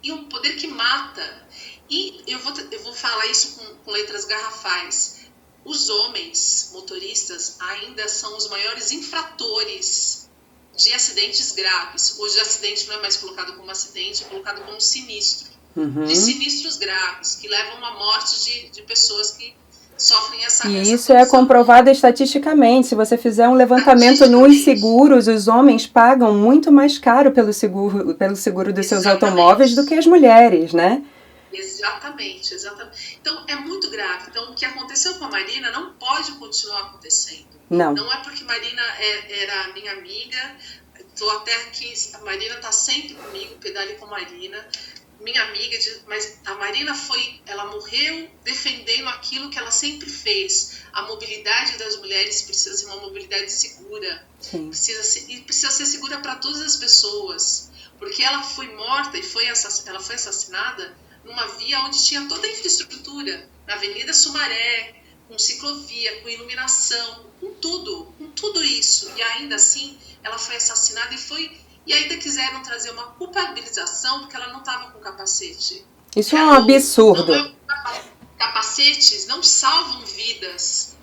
E um poder que mata. E eu vou falar isso com letras garrafais. Os homens motoristas ainda são os maiores infratores de acidentes graves. Hoje acidente não é mais colocado como acidente, é colocado como sinistro. Uhum. De sinistros graves, que levam à morte de pessoas que sofrem essa E essa isso é condição. comprovado estatisticamente. Se você fizer um levantamento nos seguros, os homens pagam muito mais caro pelo seguro dos seus automóveis do que as mulheres, né? Exatamente. Então, é muito grave. Então, o que aconteceu com a Marina não pode continuar acontecendo. Não. Não é porque Marina era minha amiga, estou até aqui, a Marina está sempre comigo, pedale com a Marina, minha amiga, mas a Marina ela morreu defendendo aquilo que ela sempre fez. A mobilidade das mulheres precisa ser uma mobilidade segura. Sim. Precisa ser segura para todas as pessoas. Porque ela foi morta e ela foi assassinada numa via onde tinha toda a infraestrutura. Na Avenida Sumaré, com ciclovia, com iluminação, com tudo isso. E ainda assim, ela foi assassinada e ainda quiseram trazer uma culpabilização porque ela não estava com capacete. Isso é um absurdo. Capacetes não salvam vidas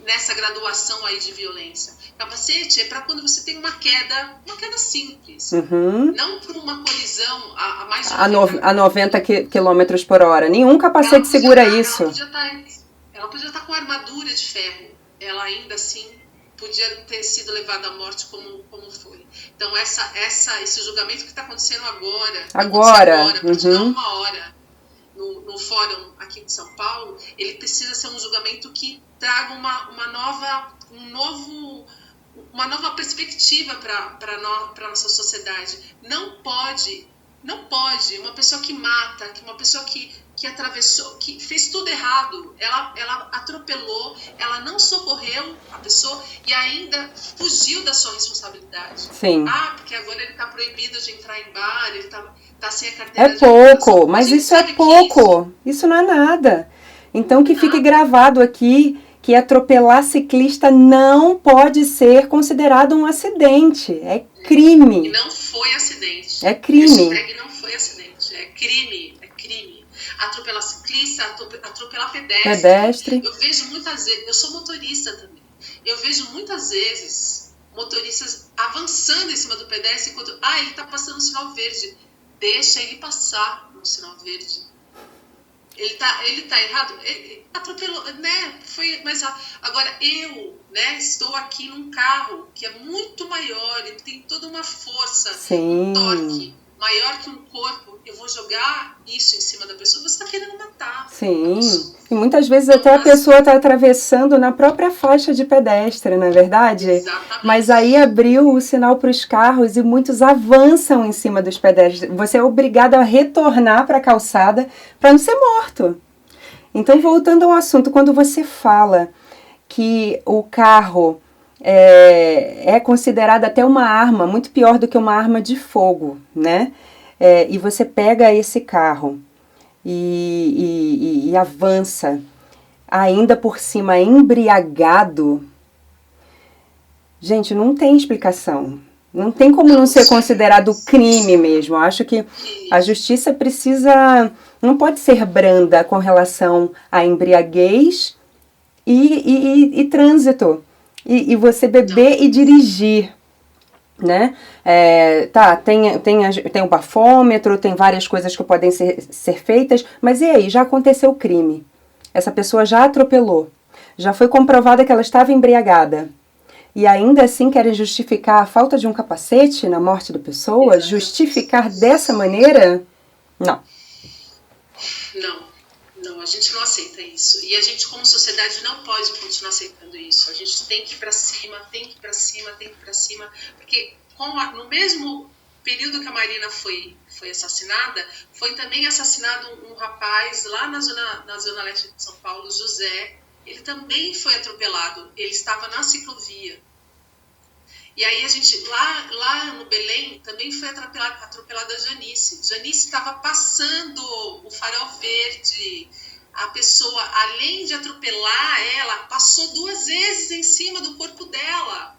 nessa graduação aí de violência. Capacete é para quando você tem uma queda simples. Uhum. Não para uma colisão a mais de a 90 km por hora. Nenhum capacete segura isso. Ela podia estar com armadura de ferro. Ela ainda assim podia ter sido levada à morte como foi. Então, esse julgamento que está acontecendo agora, uhum. Uma hora, no fórum aqui de São Paulo, ele precisa ser um julgamento que traga uma nova perspectiva para a nossa sociedade. Não pode uma pessoa que mata, uma pessoa que atravessou, que fez tudo errado, ela atropelou, ela não socorreu a pessoa e ainda fugiu da sua responsabilidade. Sim. Porque agora ele está proibido de entrar em bar, ele está sem a carteira de pouco, mas isso é pouco. Isso não é nada. Então que fique gravado aqui que atropelar ciclista não pode ser considerado um acidente. É crime. E não foi acidente. É crime. Não foi acidente. É crime. Atropelar ciclista, atropelar pedestre. Eu vejo muitas vezes, eu sou motorista também, Eu vejo muitas vezes motoristas avançando em cima do pedestre enquanto, ele está passando no sinal verde. Deixa ele passar no sinal verde. Ele tá errado? Ele atropelou, né? Agora eu, né, estou aqui num carro que é muito maior, ele tem toda uma força, um torque maior que um corpo. Eu vou jogar isso em cima da pessoa, você está querendo matar. Sim, e muitas vezes até a pessoa está atravessando na própria faixa de pedestre, não é verdade? Exatamente. Mas aí abriu o sinal para os carros e muitos avançam em cima dos pedestres. Você é obrigado a retornar para a calçada para não ser morto. Então, voltando ao assunto, quando você fala que o carro é considerado até uma arma, muito pior do que uma arma de fogo, né? E você pega esse carro e avança, ainda por cima embriagado, gente, não tem explicação. Não tem como não ser considerado crime mesmo. Eu acho que a justiça não pode ser branda com relação à embriaguez e trânsito. E você beber e dirigir, né? Tem o bafômetro, tem várias coisas que podem ser feitas, mas e aí? Já aconteceu o crime. Essa pessoa já atropelou. Já foi comprovada que ela estava embriagada. E ainda assim querem justificar a falta de um capacete na morte da pessoa? Justificar dessa maneira? Não. Não, a gente não aceita isso. E a gente, como sociedade, não pode continuar aceitando isso. A gente tem que ir para cima, porque no mesmo período que a Marina foi assassinada, foi também assassinado um rapaz lá na zona leste de São Paulo, José. Ele também foi atropelado, ele estava na ciclovia. E aí a gente, lá no Belém, também foi atropelada a Janice. Janice estava passando o farol verde. A pessoa, além de atropelar ela, passou 2 vezes em cima do corpo dela.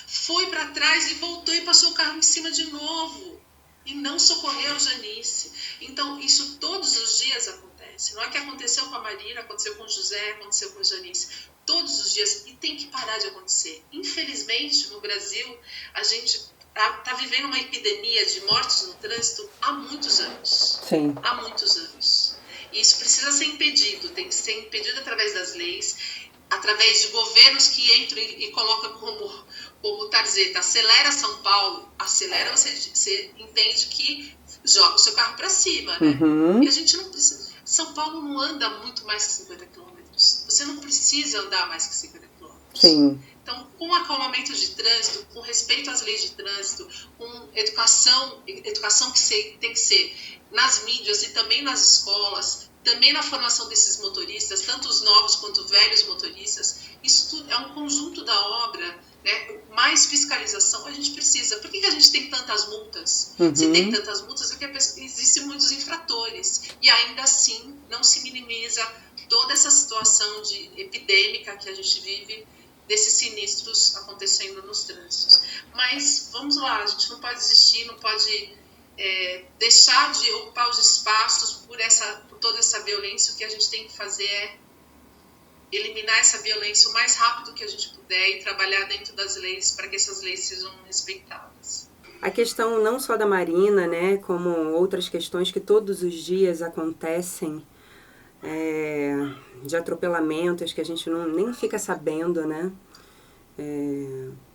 Foi para trás e voltou e passou o carro em cima de novo. E não socorreu Janice. Então, isso todos os dias acontece. Não é que aconteceu com a Marina, aconteceu com o José, aconteceu com a Janice. Todos os dias. E tem que parar de acontecer. Infelizmente, no Brasil, a gente está vivendo uma epidemia de mortes no trânsito há muitos anos. Sim. Há muitos anos. E isso precisa ser impedido. Tem que ser impedido através das leis, através de governos que entram e colocam como tarzeta, acelera São Paulo, acelera, você entende que joga o seu carro para cima, né? Uhum. E a gente não precisa. São Paulo não anda muito mais que 50 quilômetros. Você não precisa andar mais que 50 quilômetros. Sim. Então, com acalmamento de trânsito, com respeito às leis de trânsito, com educação que tem que ser nas mídias e também nas escolas, também na formação desses motoristas, tanto os novos quanto os velhos motoristas, isso tudo é um conjunto da obra, né? Mais fiscalização a gente precisa. Por que a gente tem tantas multas? Uhum. Se tem tantas multas é que existem muitos infratores. E ainda assim não se minimiza toda essa situação epidêmica que a gente vive, desses sinistros acontecendo nos trânsitos. Mas vamos lá, a gente não pode desistir, não pode deixar de ocupar os espaços por toda essa violência. O que a gente tem que fazer é eliminar essa violência o mais rápido que a gente puder e trabalhar dentro das leis para que essas leis sejam respeitadas. A questão não só da Marina, né, como outras questões que todos os dias acontecem, de atropelamentos que a gente nem fica sabendo, né?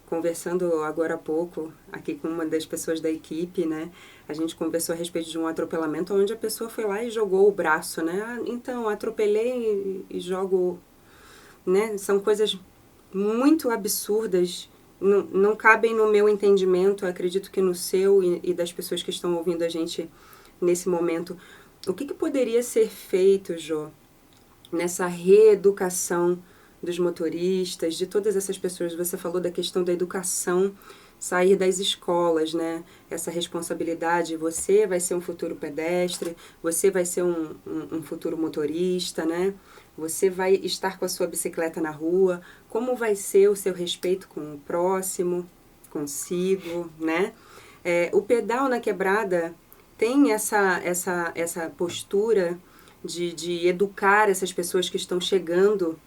Conversando agora há pouco aqui com uma das pessoas da equipe, né? A gente conversou a respeito de um atropelamento onde a pessoa foi lá e jogou o braço, né? Então, atropelei e jogo, né? São coisas muito absurdas, não cabem no meu entendimento, acredito que no seu e das pessoas que estão ouvindo a gente nesse momento. O que poderia ser feito, Jô, nessa reeducação dos motoristas, de todas essas pessoas? Você falou da questão da educação, sair das escolas, né? Essa responsabilidade, você vai ser um futuro pedestre, você vai ser um futuro motorista, né? Você vai estar com a sua bicicleta na rua, como vai ser o seu respeito com o próximo, consigo, né? O pedal na quebrada tem essa postura de educar essas pessoas que estão chegando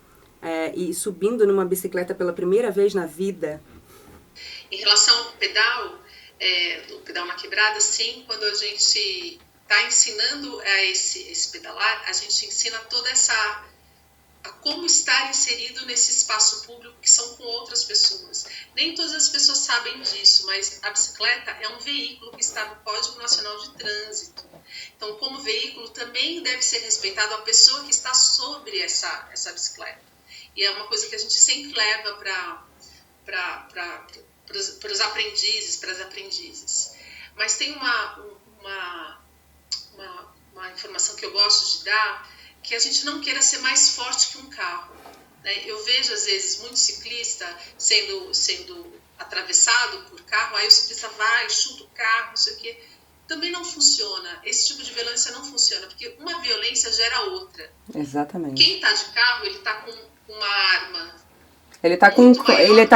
e subindo numa bicicleta pela primeira vez na vida? Em relação ao pedal, o pedal na quebrada, sim, quando a gente está ensinando a esse pedalar, a gente ensina toda a como estar inserido nesse espaço público que são com outras pessoas. Nem todas as pessoas sabem disso, mas a bicicleta é um veículo que está no Código Nacional de Trânsito. Então, como veículo, também deve ser respeitado a pessoa que está sobre essa bicicleta. E é uma coisa que a gente sempre leva para os aprendizes, para as aprendizes. Mas tem uma informação que eu gosto de dar, que a gente não queira ser mais forte que um carro, né? Eu vejo, às vezes, muito ciclista sendo atravessado por carro, aí o ciclista vai, chuta o carro, não sei o quê. Também não funciona. Esse tipo de violência não funciona, porque uma violência gera outra. Exatamente. Quem está de carro, ele está com uma arma. Ele tá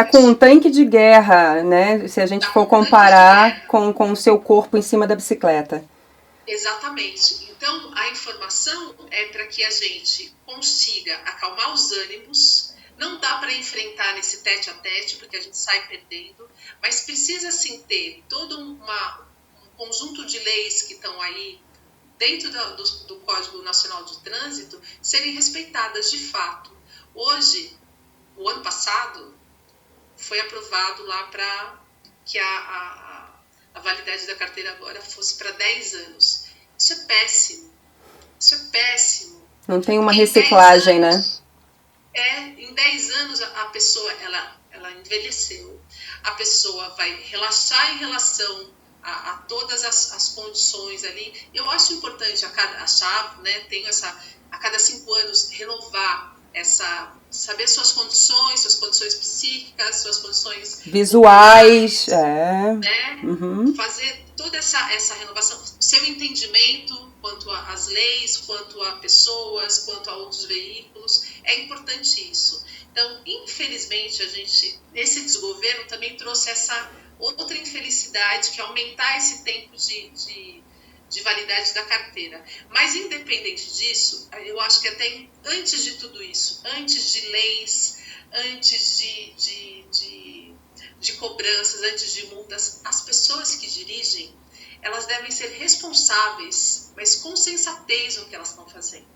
com um tanque de guerra, né? Se a gente for comparar com o seu corpo em cima da bicicleta. Exatamente. Então, a informação é para que a gente consiga acalmar os ânimos. Não dá para enfrentar nesse tete a tete, porque a gente sai perdendo, mas precisa sim ter todo um conjunto de leis que estão aí dentro do Código Nacional de Trânsito serem respeitadas de fato. Hoje, o ano passado, foi aprovado lá para que a validade da carteira agora fosse para 10 anos. Isso é péssimo. Isso é péssimo. Não tem uma reciclagem, né? Em 10 anos a pessoa ela envelheceu. A pessoa vai relaxar em relação a todas as condições ali. Eu acho importante a cada 5 anos renovar saber suas condições psíquicas, suas condições visuais, né? Uhum. Fazer toda essa renovação, seu entendimento quanto às leis, quanto a pessoas, quanto a outros veículos, é importante isso. Então, infelizmente, esse desgoverno também trouxe essa outra infelicidade, que é aumentar esse tempo de validade da carteira. Mas, independente disso, eu acho que até antes de tudo isso, antes de leis, antes de cobranças, antes de multas, as pessoas que dirigem, elas devem ser responsáveis, mas com sensatez no que elas estão fazendo.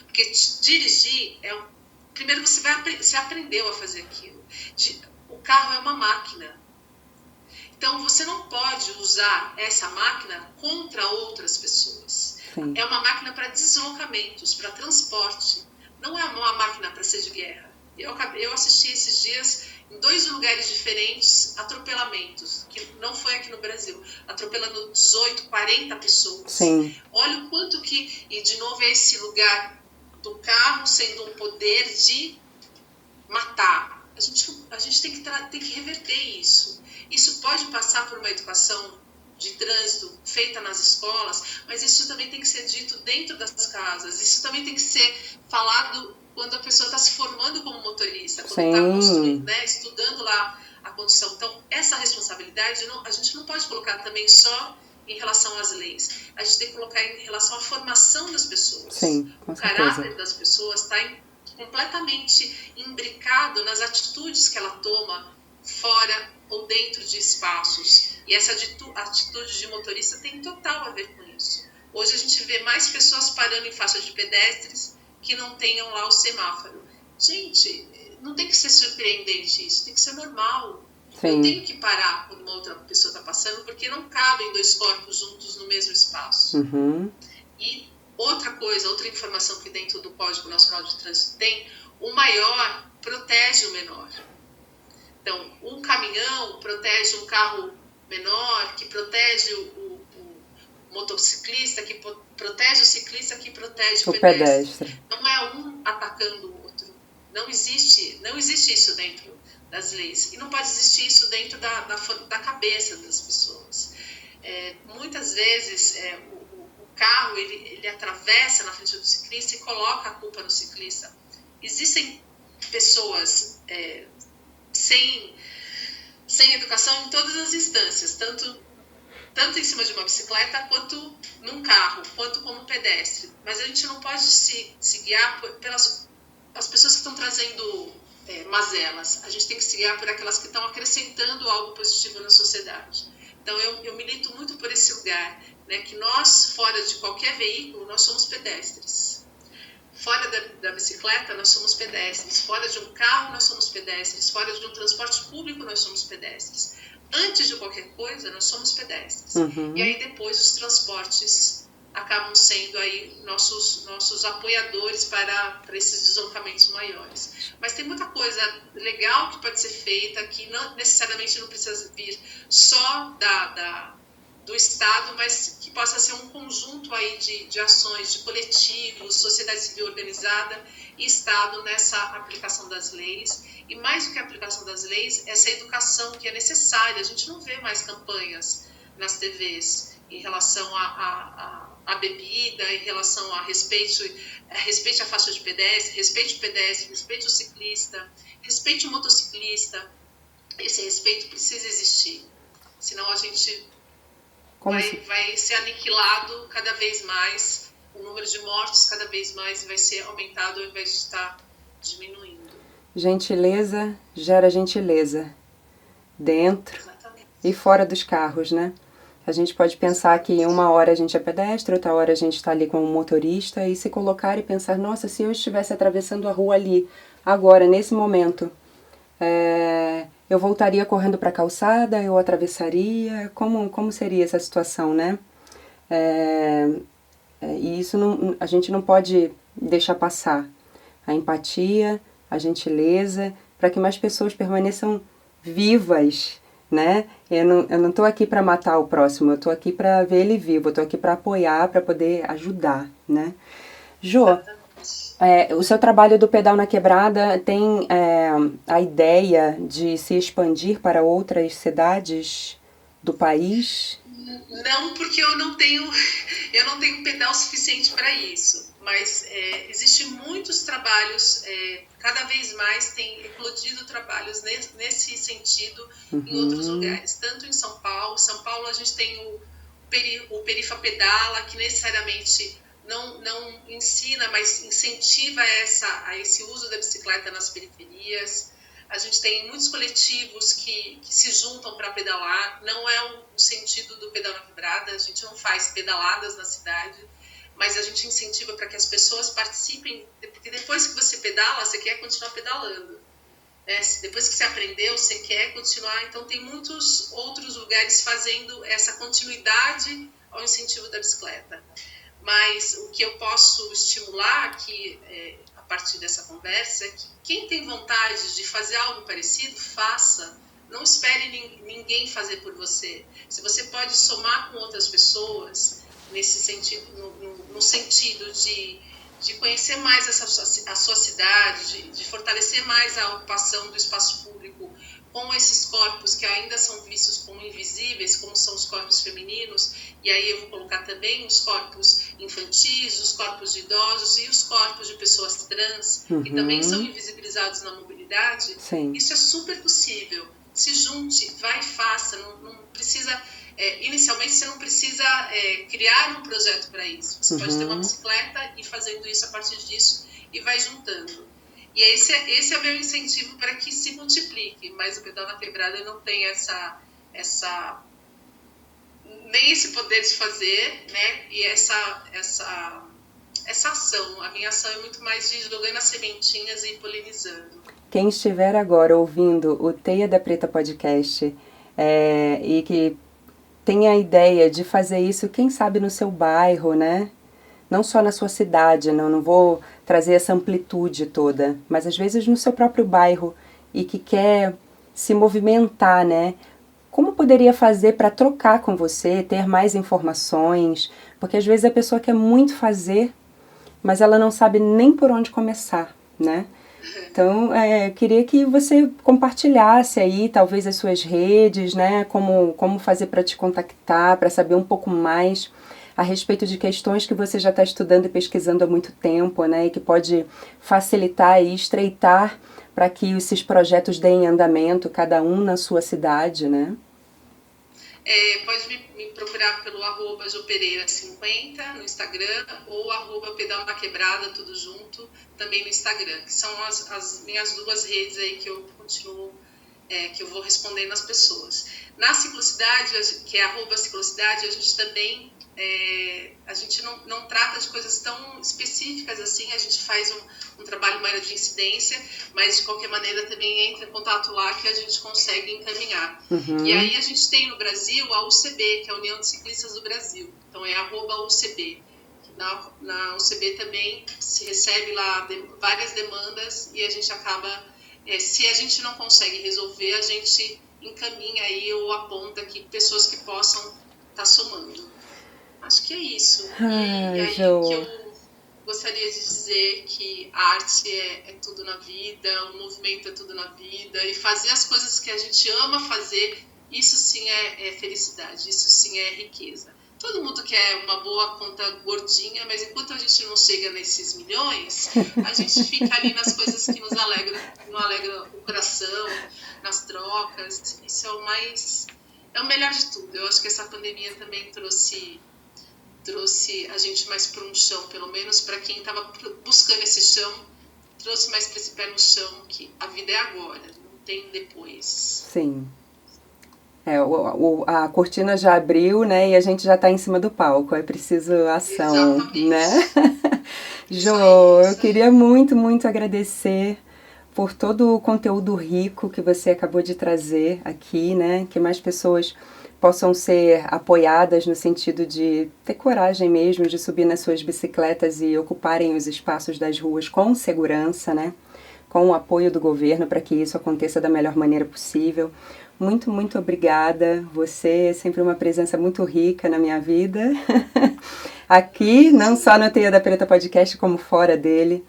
Porque dirigir primeiro você aprendeu a fazer aquilo. O carro é uma máquina. Então, você não pode usar essa máquina contra outras pessoas. Sim. É uma máquina para deslocamentos, para transporte. Não é uma máquina para ser de guerra. Eu assisti esses dias, em 2 lugares diferentes, atropelamentos, que não foi aqui no Brasil, atropelando 18, 40 pessoas. Sim. Olha o quanto e de novo é esse lugar do carro sendo um poder de matar. A gente tem que reverter isso. Isso pode passar por uma educação de trânsito feita nas escolas, mas isso também tem que ser dito dentro das casas. Isso também tem que ser falado quando a pessoa está se formando como motorista, quando está construindo, né, estudando lá a condução. Então, essa responsabilidade a gente não pode colocar também só em relação às leis. A gente tem que colocar em relação à formação das pessoas. Sim, com certeza. O caráter das pessoas está completamente imbricado nas atitudes que ela toma fora ou dentro de espaços. E essa atitude de motorista tem total a ver com isso. Hoje a gente vê mais pessoas parando em faixa de pedestres que não tenham lá o semáforo. Gente, não tem que ser surpreendente isso, tem que ser normal. Sim. Eu tenho que parar quando uma outra pessoa está passando, porque não cabem 2 corpos juntos no mesmo espaço. Uhum. E outra informação que dentro do Código Nacional de Trânsito tem, o maior protege o menor. Então, um caminhão protege um carro menor, que protege o motociclista, que protege o ciclista, que protege o pedestre. Não é um atacando o outro. Não existe isso dentro das leis. E não pode existir isso dentro da cabeça das pessoas. Muitas vezes, o carro ele atravessa na frente do ciclista e coloca a culpa no ciclista. Existem pessoas sem educação em todas as instâncias, tanto em cima de uma bicicleta, quanto num carro, quanto como pedestre. Mas a gente não pode se guiar as pessoas que estão trazendo mazelas. A gente tem que se guiar por aquelas que estão acrescentando algo positivo na sociedade. Então, eu milito muito por esse lugar, né, que nós, fora de qualquer veículo, nós somos pedestres. Fora da bicicleta, nós somos pedestres. Fora de um carro, nós somos pedestres. Fora de um transporte público, nós somos pedestres. Antes de qualquer coisa, nós somos pedestres. Uhum. E aí depois os transportes acabam sendo aí nossos apoiadores para esses deslocamentos maiores. Mas tem muita coisa legal que pode ser feita, que não necessariamente não precisa vir só do Estado, mas que possa ser um conjunto aí de ações, de coletivos, sociedade civil organizada e Estado nessa aplicação das leis. E mais do que a aplicação das leis, essa educação que é necessária. A gente não vê mais campanhas nas TVs em relação a bebida, em relação a respeite a faixa de pedestre, respeite o pedestre, respeite o ciclista, respeite o motociclista. Esse respeito precisa existir, senão a gente vai ser aniquilado cada vez mais, o número de mortos cada vez mais vai ser aumentado ao invés de estar diminuindo. Gentileza gera gentileza, dentro Exatamente. E fora dos carros, né? A gente pode pensar que uma hora a gente é pedestre, outra hora a gente está ali como motorista e se colocar e pensar, nossa, se eu estivesse atravessando a rua ali, agora, nesse momento, eu voltaria correndo para a calçada, eu atravessaria, como seria essa situação, né? E isso a gente não pode deixar passar. A empatia, a gentileza, para que mais pessoas permaneçam vivas, né? Eu não estou aqui para matar o próximo, eu estou aqui para ver ele vivo, eu estou aqui para apoiar, para poder ajudar, né? Jô, o seu trabalho do Pedal na Quebrada tem a ideia de se expandir para outras cidades do país? Não, porque eu não tenho pedal suficiente para isso. Mas existem muitos trabalhos, cada vez mais tem eclodido trabalhos nesse sentido em outros lugares, tanto em São Paulo. São Paulo a gente tem o Perifa Pedala, que necessariamente não ensina, mas incentiva a esse uso da bicicleta nas periferias. A gente tem muitos coletivos que se juntam para pedalar, não é o sentido do Pedal na Quebrada, a gente não faz pedaladas na cidade, mas a gente incentiva para que as pessoas participem, porque depois que você pedala, você quer continuar pedalando. Depois que você aprendeu, você quer continuar. Então, tem muitos outros lugares fazendo essa continuidade ao incentivo da bicicleta. Mas o que eu posso estimular aqui, a partir dessa conversa, é que quem tem vontade de fazer algo parecido, faça. Não espere ninguém fazer por você. Se você pode somar com outras pessoas, nesse sentido, no sentido de conhecer mais a sua cidade, de fortalecer mais a ocupação do espaço público com esses corpos que ainda são vistos como invisíveis, como são os corpos femininos, e aí eu vou colocar também os corpos infantis, os corpos de idosos e os corpos de pessoas trans, que também são invisibilizados na mobilidade. Sim. Isso é super possível. Se junte, vai e faça, não precisa... inicialmente você não precisa criar um projeto para isso. Você pode ter uma bicicleta e fazendo isso a partir disso e vai juntando. E esse é o meu incentivo para que se multiplique. Mas o Pedal na Quebrada não tem nem esse poder de fazer, né? E essa ação. A minha ação é muito mais de jogando as sementinhas e polinizando. Quem estiver agora ouvindo o Teia da Preta Podcast e que tem a ideia de fazer isso, quem sabe no seu bairro, né? Não só na sua cidade, não vou trazer essa amplitude toda, mas às vezes no seu próprio bairro e que quer se movimentar, né? Como poderia fazer para trocar com você, ter mais informações? Porque às vezes a pessoa quer muito fazer, mas ela não sabe nem por onde começar, né? Então, queria que você compartilhasse aí, talvez, as suas redes, né? Como fazer para te contactar, para saber um pouco mais a respeito de questões que você já está estudando e pesquisando há muito tempo, né? E que pode facilitar e estreitar para que esses projetos deem andamento, cada um na sua cidade, né? Pode me procurar pelo @jopereira50 no Instagram ou @pedal na quebrada, tudo junto, também no Instagram, que são as minhas duas redes aí que eu continuo, que eu vou respondendo às pessoas. Na Ciclocidade, que é @ciclocidade, a gente também a gente não trata de coisas tão específicas assim, a gente faz um trabalho mais de incidência, mas de qualquer maneira também entra em contato lá que a gente consegue encaminhar. E aí a gente tem no Brasil a UCB, que é a União de Ciclistas do Brasil, então é @UCB. Na UCB também se recebe lá várias demandas e a gente acaba, se a gente não consegue resolver, a gente encaminha aí ou aponta aqui pessoas que possam estar somando. Acho que é isso. E aí que eu gostaria de dizer que a arte é tudo na vida, o movimento é tudo na vida, e fazer as coisas que a gente ama fazer, isso sim é felicidade, isso sim é riqueza. Todo mundo quer uma boa conta gordinha, mas enquanto a gente não chega nesses milhões, a gente fica ali nas coisas que nos alegram o coração, nas trocas. Isso é o melhor de tudo. Eu acho que essa pandemia também trouxe a gente mais para um chão, pelo menos para quem estava buscando esse chão, trouxe mais para esse pé no chão, que a vida é agora, não tem depois. Sim. A cortina já abriu, né, e a gente já está em cima do palco, é preciso ação. Exatamente. Né? Jo, eu queria muito, muito agradecer por todo o conteúdo rico que você acabou de trazer aqui, né, que mais pessoas possam ser apoiadas no sentido de ter coragem mesmo de subir nas suas bicicletas e ocuparem os espaços das ruas com segurança, né? Com o apoio do governo para que isso aconteça da melhor maneira possível. Muito, muito obrigada. Você é sempre uma presença muito rica na minha vida. Aqui, não só no Teia da Preta Podcast, como fora dele.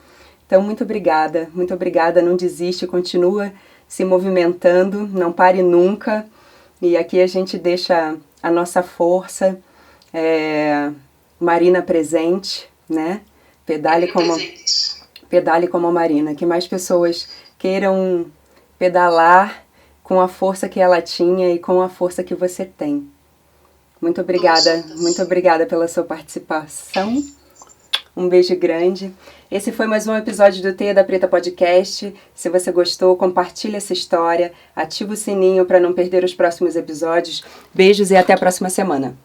Então, muito obrigada. Muito obrigada. Não desiste, continua se movimentando, não pare nunca. E aqui a gente deixa a nossa força, Marina presente, né? Pedale como a Marina. Que mais pessoas queiram pedalar com a força que ela tinha e com a força que você tem. Muito obrigada pela sua participação. Um beijo grande. Esse foi mais um episódio do Teia da Preta Podcast. Se você gostou, compartilhe essa história, ativa o sininho para não perder os próximos episódios. Beijos e até a próxima semana.